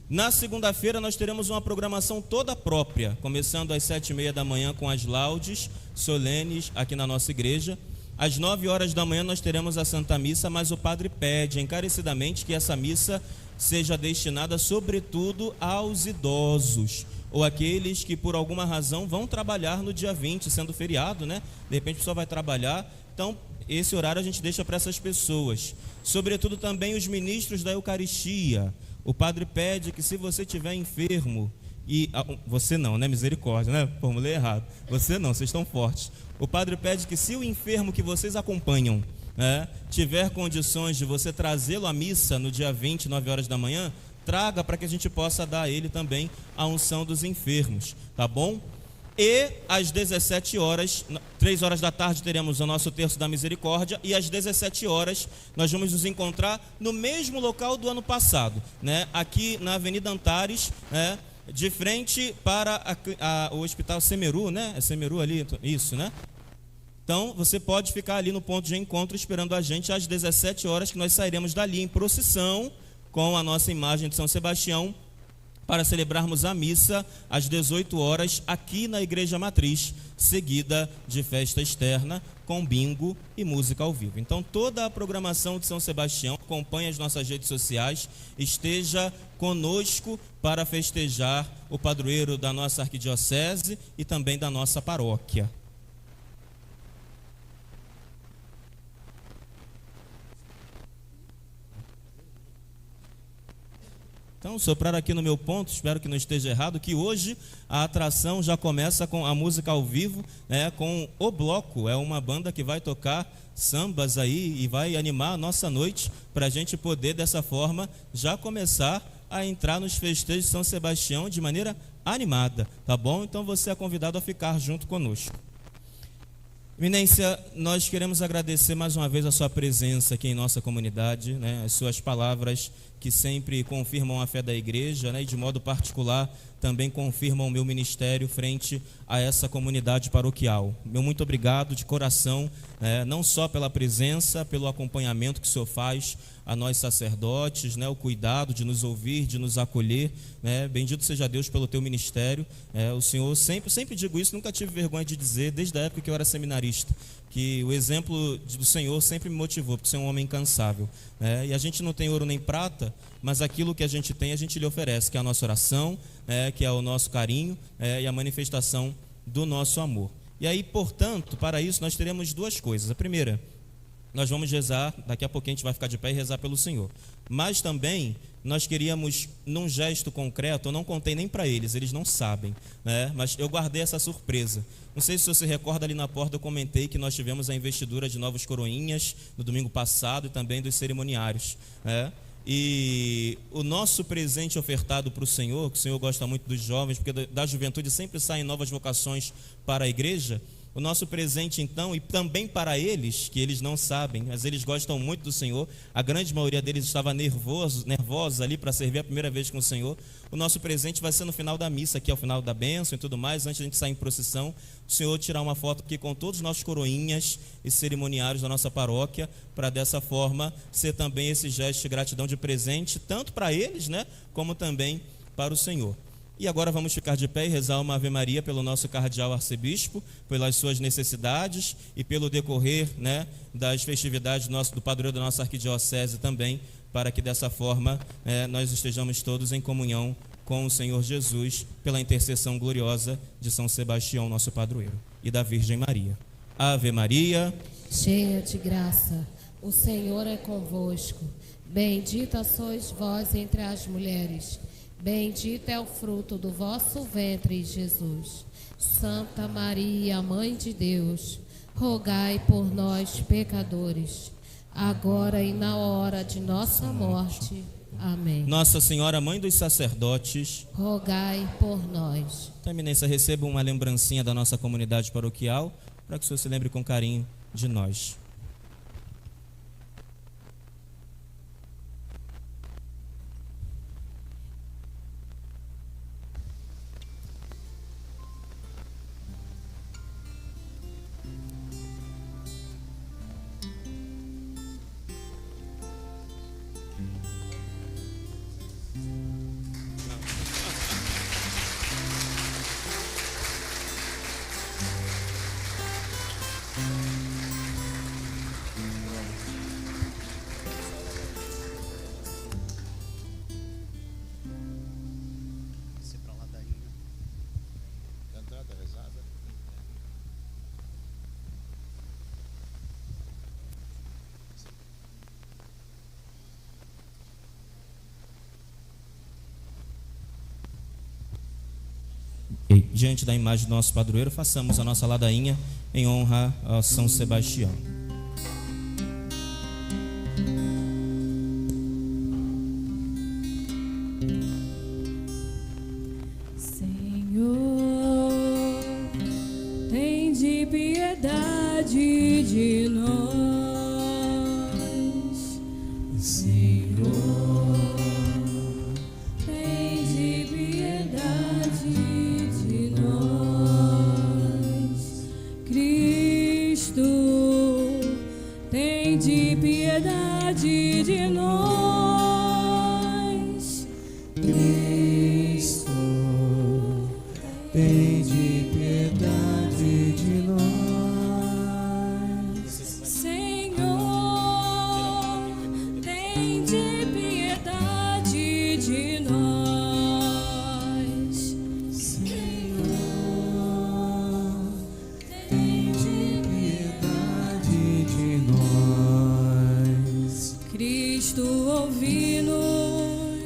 Na segunda-feira nós teremos uma programação toda própria, começando às 7h30 da manhã com as laudes solenes aqui na nossa igreja. Às 9 horas da manhã nós teremos a Santa Missa, mas o padre pede encarecidamente que essa missa seja destinada sobretudo aos idosos, ou aqueles que por alguma razão vão trabalhar no dia 20, sendo feriado, De repente a pessoa vai trabalhar, então esse horário a gente deixa para essas pessoas. Sobretudo também os ministros da Eucaristia. O padre pede que se você estiver enfermo, você não, misericórdia, formulei errado, você não, vocês estão fortes. O padre pede que se o enfermo que vocês acompanham tiver condições de você trazê-lo à missa no dia 20, 9 horas da manhã, traga para que a gente possa dar a ele também a unção dos enfermos, tá bom? E às 17 horas, 3 horas da tarde, teremos o nosso terço da misericórdia, e às 17 horas nós vamos nos encontrar no mesmo local do ano passado, aqui na Avenida Antares, de frente para o Hospital Semeru, É Semeru ali, isso, Então, você pode ficar ali no ponto de encontro esperando a gente às 17 horas, que nós sairemos dali em procissão com a nossa imagem de São Sebastião para celebrarmos a missa às 18 horas aqui na Igreja Matriz, seguida de festa externa com bingo e música ao vivo. Então, toda a programação de São Sebastião, acompanhe as nossas redes sociais, esteja conosco para festejar o padroeiro da nossa arquidiocese e também da nossa paróquia. Então, soprar aqui no meu ponto, espero que não esteja errado, que hoje a atração já começa com a música ao vivo, com o Bloco. É uma banda que vai tocar sambas aí e vai animar a nossa noite para a gente poder, dessa forma, já começar a entrar nos festejos de São Sebastião de maneira animada, tá bom? Então, você é convidado a ficar junto conosco. Eminência, nós queremos agradecer mais uma vez a sua presença aqui em nossa comunidade, as suas palavras que sempre confirmam a fé da igreja, e de modo particular também confirmam o meu ministério frente a essa comunidade paroquial. Meu muito obrigado de coração, não só pela presença, pelo acompanhamento que o senhor faz a nós sacerdotes, o cuidado de nos ouvir, de nos acolher, bendito seja Deus pelo teu ministério. O senhor, sempre digo isso, nunca tive vergonha de dizer, desde a época que eu era seminarista, que o exemplo do Senhor sempre me motivou, porque você é um homem incansável, e a gente não tem ouro nem prata, nada, mas aquilo que a gente tem, a gente lhe oferece, que é a nossa oração, que é o nosso carinho e a manifestação do nosso amor. E aí, portanto, para isso nós teremos duas coisas. A primeira, nós vamos rezar, daqui a pouquinho a gente vai ficar de pé e rezar pelo Senhor. Mas também nós queríamos, num gesto concreto, eu não contei nem para eles não sabem, mas eu guardei essa surpresa. Não sei se você recorda, ali na porta eu comentei que nós tivemos a investidura de novos coroinhas no domingo passado e também dos cerimoniários. E o nosso presente ofertado para o Senhor, que o Senhor gosta muito dos jovens, porque da juventude sempre saem novas vocações para a igreja. O nosso presente, então, e também para eles, que eles não sabem, mas eles gostam muito do Senhor, a grande maioria deles estava nervosos ali para servir a primeira vez com o Senhor. O nosso presente vai ser no final da missa, aqui ao final da bênção e tudo mais, antes de a gente sair em procissão, o Senhor tirar uma foto aqui com todos os nossos coroinhas e cerimoniários da nossa paróquia, para dessa forma ser também esse gesto de gratidão de presente, tanto para eles, como também para o Senhor. E agora vamos ficar de pé e rezar uma Ave Maria pelo nosso cardeal arcebispo, pelas suas necessidades e pelo decorrer das festividades do padroeiro da nossa arquidiocese também, para que dessa forma nós estejamos todos em comunhão com o Senhor Jesus, pela intercessão gloriosa de São Sebastião, nosso padroeiro, e da Virgem Maria. Ave Maria, cheia de graça, o Senhor é convosco. Bendita sois vós entre as mulheres. Bendito é o fruto do vosso ventre, Jesus. Santa Maria, Mãe de Deus, rogai por nós, pecadores, agora e na hora de nossa morte. Amém. Nossa Senhora, Mãe dos Sacerdotes, rogai por nós. Tua Eminência, receba uma lembrancinha da nossa comunidade paroquial, para que o Senhor se lembre com carinho de nós. E, diante da imagem do nosso padroeiro, façamos a nossa ladainha em honra a São Sebastião. Senhor, tende piedade de nós. Senhor, tende piedade de nós. Cristo, tende piedade de nós. Cristo, tende piedade de nós. Senhor, tende piedade de nós. Senhor, tende piedade de nós. Cristo, ouvi-nos.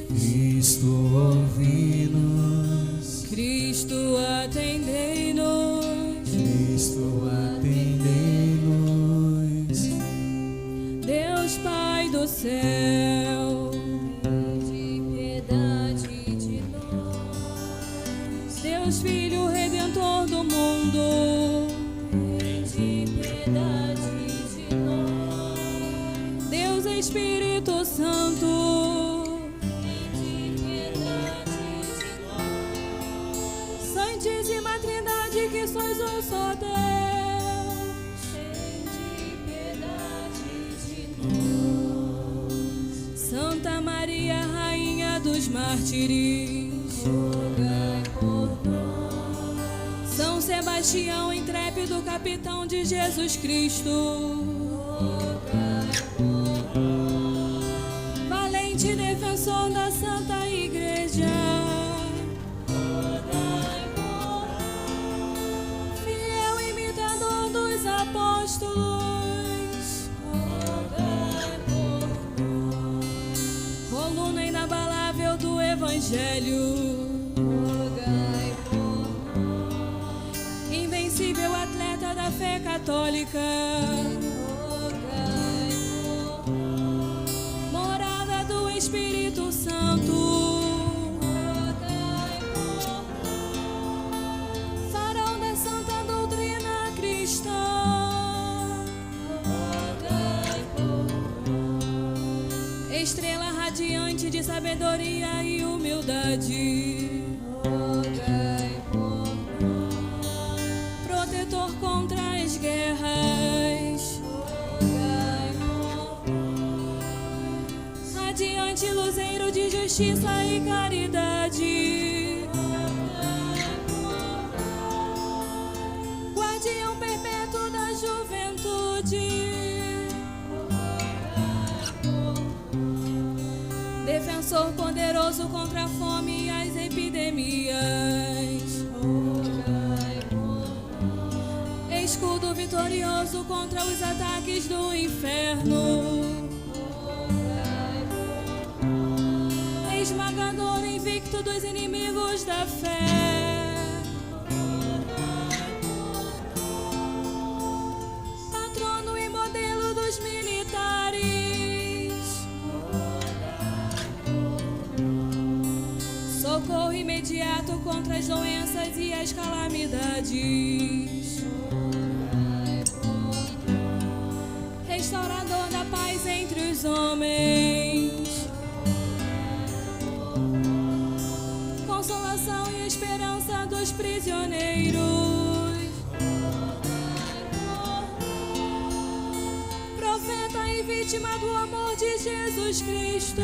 Cristo, ouvi-nos. Cristo, atendei-nos. Cristo, atendei-nos. Deus Pai do céu, tende piedade de nós. Deus Filho Redentor do mundo, tende piedade de nós. Deus Espírito Santo, tende piedade de nós. Santíssima Trindade, que sois um só Deus, tende piedade de nós. Santa Maria, Rainha dos Mártires, rogai por nós. São Sebastião, intrépido capitão de Jesus Cristo, rogai por nós. Valente defensor Cristo luz, rogai por nós. Coluna inabalável do Evangelho, rogai por nós. Invencível atleta da fé católica, rogai por nós. Morada do Espírito Santo, estrela radiante de sabedoria e humildade, rogai por nós. Protetor contra as guerras, rogai por nós. Radiante luzeiro de justiça e caridade, rogai por nós. Guardião perpétuo da juventude, defensor poderoso contra a fome e as epidemias, rogai por nós. Escudo vitorioso contra os ataques do inferno, rogai por nós. Esmagador invicto dos inimigos da fé, rogai por nós. Patrono e modelo dos militares, socorro imediato contra as doenças e as calamidades, rogai por nós. Restaurador da paz entre os homens, rogai por nós. Consolação e esperança dos prisioneiros, rogai por nós. Profeta e vítima do amor de Jesus Cristo,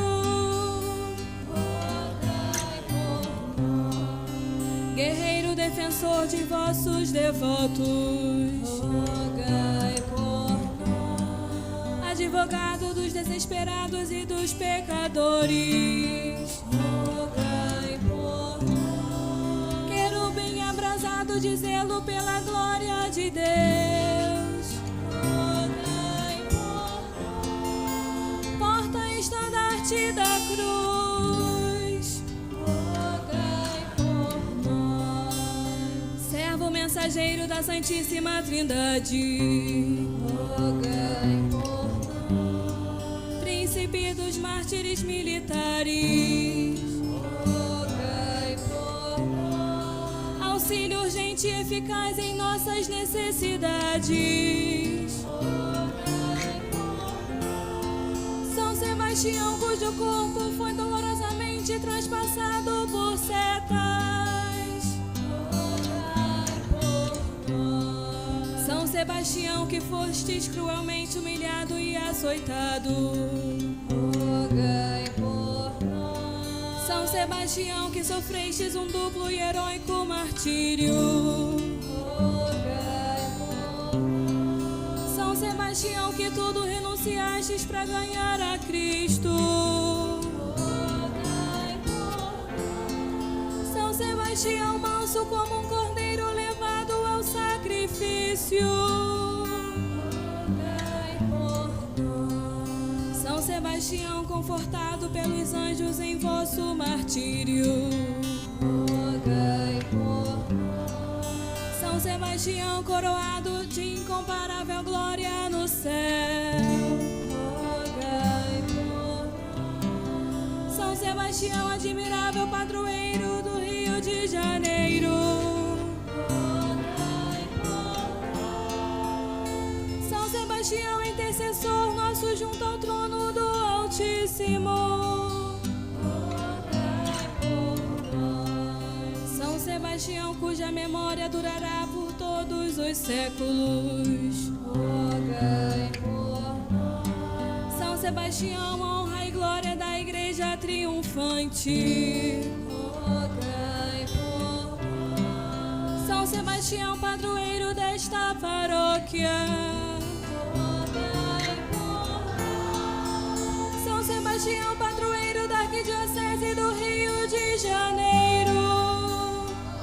guerreiro defensor de vossos devotos, rogai por nós. Advogado dos desesperados e dos pecadores, rogai por nós. Querubim abrasado de zelo pela glória de Deus, rogai por nós. Porta e estandarte da cruz, mensageiro da Santíssima Trindade, rogai por nós. Príncipe dos mártires militares, rogai por nós. Auxílio urgente e eficaz em nossas necessidades, rogai por nós. São Sebastião, cujo corpo foi dolorosamente traspassado por setas, São Sebastião, que fostes cruelmente humilhado e açoitado, rogai por nós. São Sebastião, que sofrestes um duplo e heróico martírio, rogai por nós. São Sebastião, que tudo renunciastes para ganhar a Cristo, rogai por nós. São Sebastião, manso como um cordeiro levado ao sacrifício, rogai por nós. São Sebastião, confortado pelos anjos em vosso martírio, rogai por nós. São Sebastião, coroado de incomparável glória no céu, rogai por nós. São Sebastião, admirável padroeiro do Rio de Janeiro, Sebastião, intercessor nosso junto ao trono do Altíssimo, rogai por nós. São Sebastião, cuja memória durará por todos os séculos, rogai por nós. São Sebastião, honra e glória da Igreja triunfante, rogai por nós. São Sebastião, padroeiro desta paróquia, Sebastião, padroeiro da Arquidiocese do Rio de Janeiro,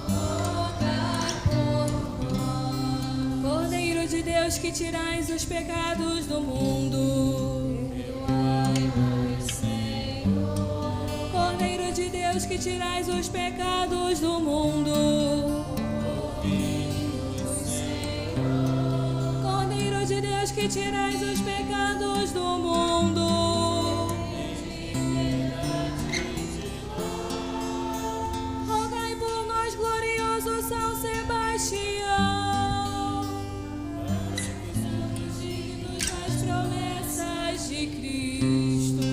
rogai por nós. Cordeiro de Deus, Deus que tirais os pecados do mundo. Perdoai-nos, Senhor. Cordeiro de Deus que tirais os pecados do mundo. Ouvi-nos, Senhor. Cordeiro de Deus que tirais os pecados do mundo. São Sebastião, somos dignos das promessas de Cristo.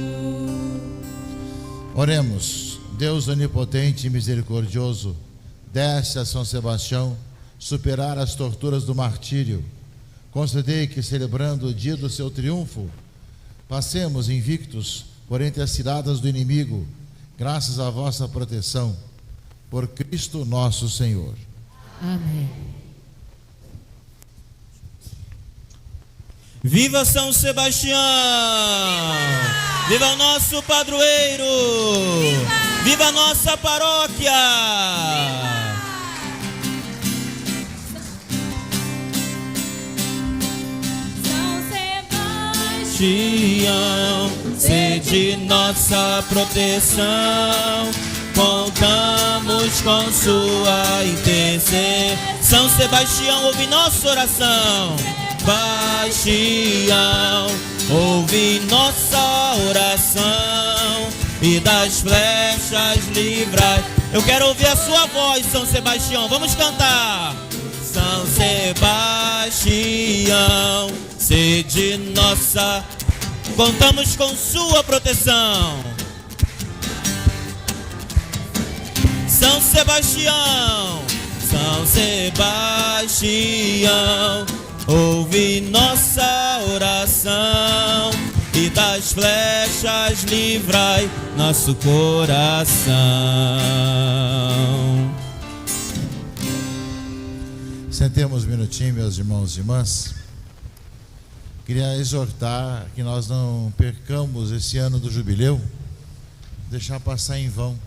Oremos. Deus onipotente e misericordioso, desce a São Sebastião superar as torturas do martírio. Concedei que, celebrando o dia do seu triunfo, passemos invictos por entre as ciladas do inimigo, graças à vossa proteção. Por Cristo nosso Senhor. Amém. Viva São Sebastião! Viva o nosso padroeiro! Viva a nossa paróquia! São Sebastião, sede nossa proteção. Contamos com sua intercessão. São Sebastião, ouve nossa oração. Sebastião, ouve nossa oração. E das flechas livrai. Eu quero ouvir a sua voz, São Sebastião. Vamos cantar. São Sebastião, sede nossa. Contamos com sua proteção. São Sebastião, São Sebastião, ouve nossa oração. E das flechas livrai nosso coração. Sentemos um minutinho, meus irmãos e irmãs. Queria exortar que nós não percamos esse ano do jubileu, deixar passar em vão.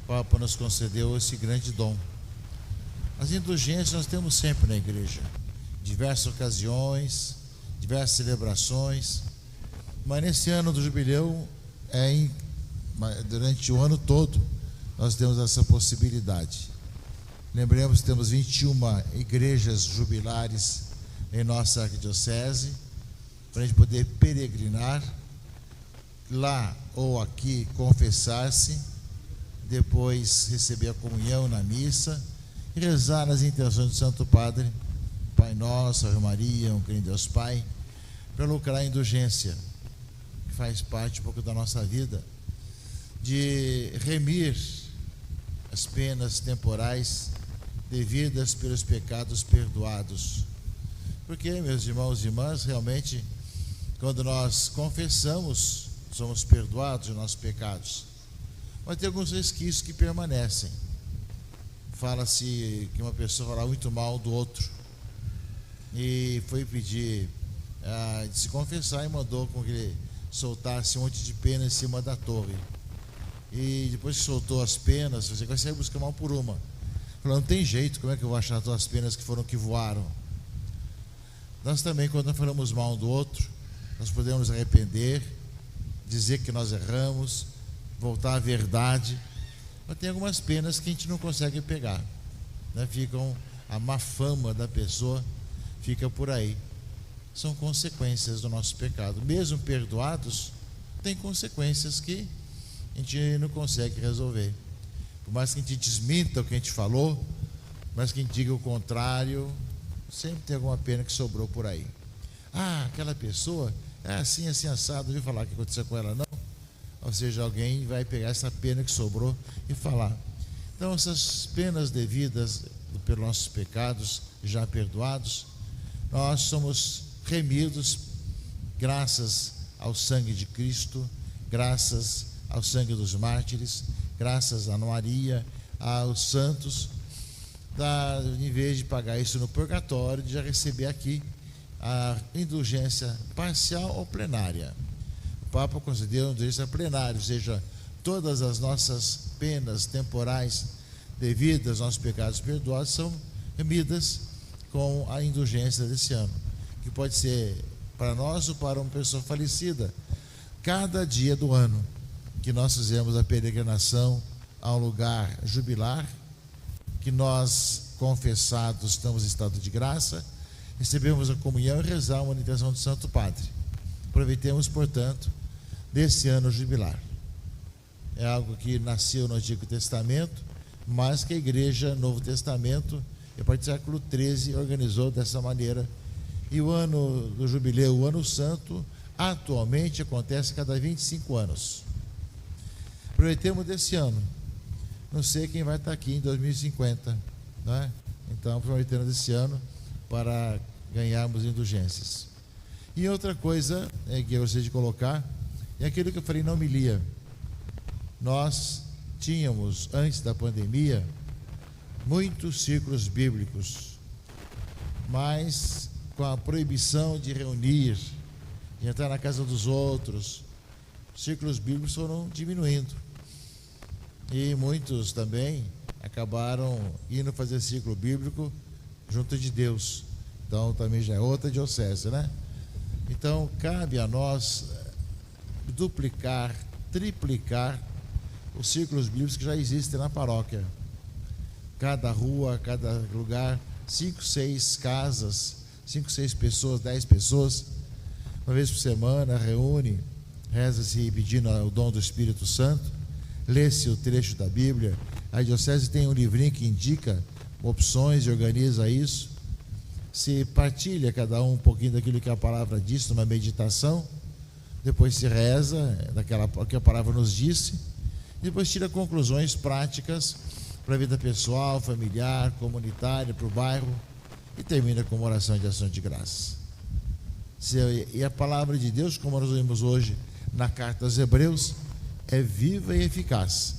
O Papa nos concedeu esse grande dom. As indulgências nós temos sempre na igreja, diversas ocasiões, diversas celebrações, mas nesse ano do jubileu, durante o ano todo, nós temos essa possibilidade. Lembremos que temos 21 igrejas jubilares em nossa arquidiocese, para a gente poder peregrinar lá ou aqui, confessar-se, depois receber a comunhão na missa e rezar nas intenções do Santo Padre, Pai Nosso, Ave Maria, um crente em Deus Pai, para lucrar a indulgência, que faz parte um pouco da nossa vida, de remir as penas temporais devidas pelos pecados perdoados. Porque, meus irmãos e irmãs, realmente, quando nós confessamos, somos perdoados dos nossos pecados. Mas tem alguns resquícios que permanecem. Fala-se que uma pessoa fala muito mal do outro e foi pedir de se confessar e mandou com que ele soltasse um monte de pena em cima da torre. E depois que soltou as penas, você vai sair buscar uma por uma. Falou, não tem jeito, como é que eu vou achar todas as penas que voaram? Nós também, quando nós falamos mal um do outro, nós podemos arrepender, dizer que nós erramos, voltar à verdade, mas tem algumas penas que a gente não consegue pegar, né? A má fama da pessoa fica por aí. São consequências do nosso pecado. Mesmo perdoados, tem consequências que a gente não consegue resolver. Por mais que a gente desminta o que a gente falou, por mais que a gente diga o contrário, sempre tem alguma pena que sobrou por aí. Aquela pessoa é assim, assim, assado, não viu falar o que aconteceu com ela, não? Ou seja, alguém vai pegar essa pena que sobrou e falar. Então, essas penas devidas pelos nossos pecados já perdoados, nós somos remidos graças ao sangue de Cristo, graças ao sangue dos mártires, graças a Maria, aos santos, em vez de pagar isso no purgatório, de já receber aqui a indulgência parcial ou plenária. O Papa concedeu a indulgência plenária, ou seja, todas as nossas penas temporais devidas aos nossos pecados perdoados são remidas com a indulgência desse ano. que pode ser para nós ou para uma pessoa falecida. Cada dia do ano que nós fizemos a peregrinação a um lugar jubilar, que nós, confessados, estamos em estado de graça, recebemos a comunhão e rezar uma intenção do Santo Padre. Aproveitemos, portanto, desse ano jubilar. É algo que nasceu no Antigo Testamento, mas que a Igreja Novo Testamento, a partir do século XIII, organizou dessa maneira. E o ano do jubileu, o ano santo, atualmente acontece cada 25 anos. Aproveitemos desse ano. Não sei quem vai estar aqui em 2050, né? Então, aproveitando desse ano para ganharmos indulgências. E outra coisa que eu gostaria de colocar é aquilo que eu falei na homilia. Nós tínhamos, antes da pandemia, muitos círculos bíblicos, mas com a proibição de reunir, de entrar na casa dos outros, os círculos bíblicos foram diminuindo. E muitos também acabaram indo fazer círculo bíblico junto de Deus. Então também já é outra diocese, né? Então cabe a nós duplicar, triplicar os círculos bíblicos que já existem na paróquia. Cada rua, cada lugar, 5, 6 casas, 5, 6 pessoas, 10 pessoas, uma vez por semana, reúne, reza-se pedindo o dom do Espírito Santo, lê-se o trecho da Bíblia. A diocese tem um livrinho que indica opções e organiza isso. Se partilha cada um pouquinho daquilo que a palavra diz numa meditação, depois se reza daquela que a palavra nos disse, depois tira conclusões práticas para a vida pessoal, familiar, comunitária, para o bairro, e termina com uma oração de ação de graças. E a palavra de Deus, como nós vimos hoje na carta aos Hebreus, é viva e eficaz.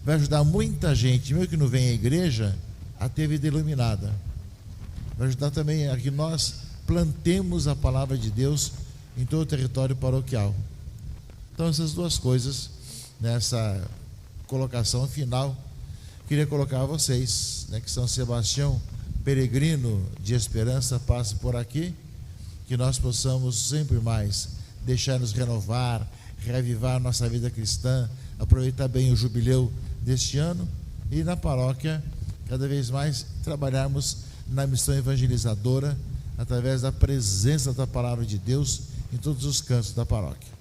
Vai ajudar muita gente, mesmo que não vem à igreja, a ter vida iluminada. Vai ajudar também a que nós plantemos a palavra de Deus em todo o território paroquial. Então, essas duas coisas, nessa colocação final, queria colocar a vocês, que São Sebastião, peregrino de esperança, passe por aqui, que nós possamos sempre mais deixar-nos renovar, reavivar nossa vida cristã, aproveitar bem o jubileu deste ano e na paróquia, cada vez mais, trabalharmos na missão evangelizadora através da presença da palavra de Deus em todos os cantos da paróquia.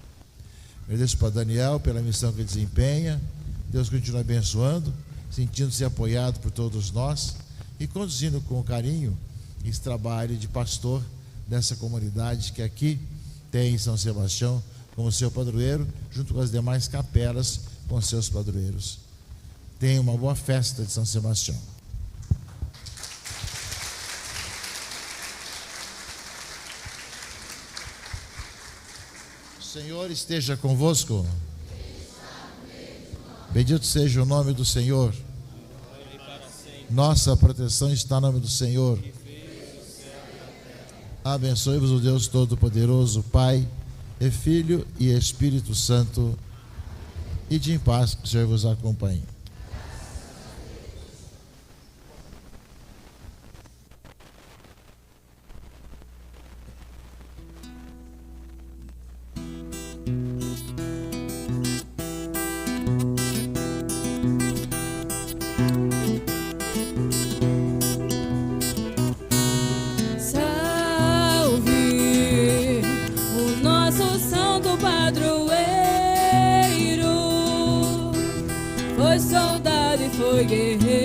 Agradeço para Daniel pela missão que ele desempenha. Deus continue abençoando, sentindo-se apoiado por todos nós e conduzindo com carinho esse trabalho de pastor dessa comunidade que aqui tem em São Sebastião como seu padroeiro, junto com as demais capelas com seus padroeiros. Tenha uma boa festa de São Sebastião. O Senhor esteja convosco. Bendito seja o nome do Senhor. Nossa proteção está no nome do Senhor. Abençoe-vos o Deus Todo-Poderoso, Pai, e Filho e Espírito Santo. Ide em paz, que o Senhor vos acompanhe. Foi soldado e foi guerreiro.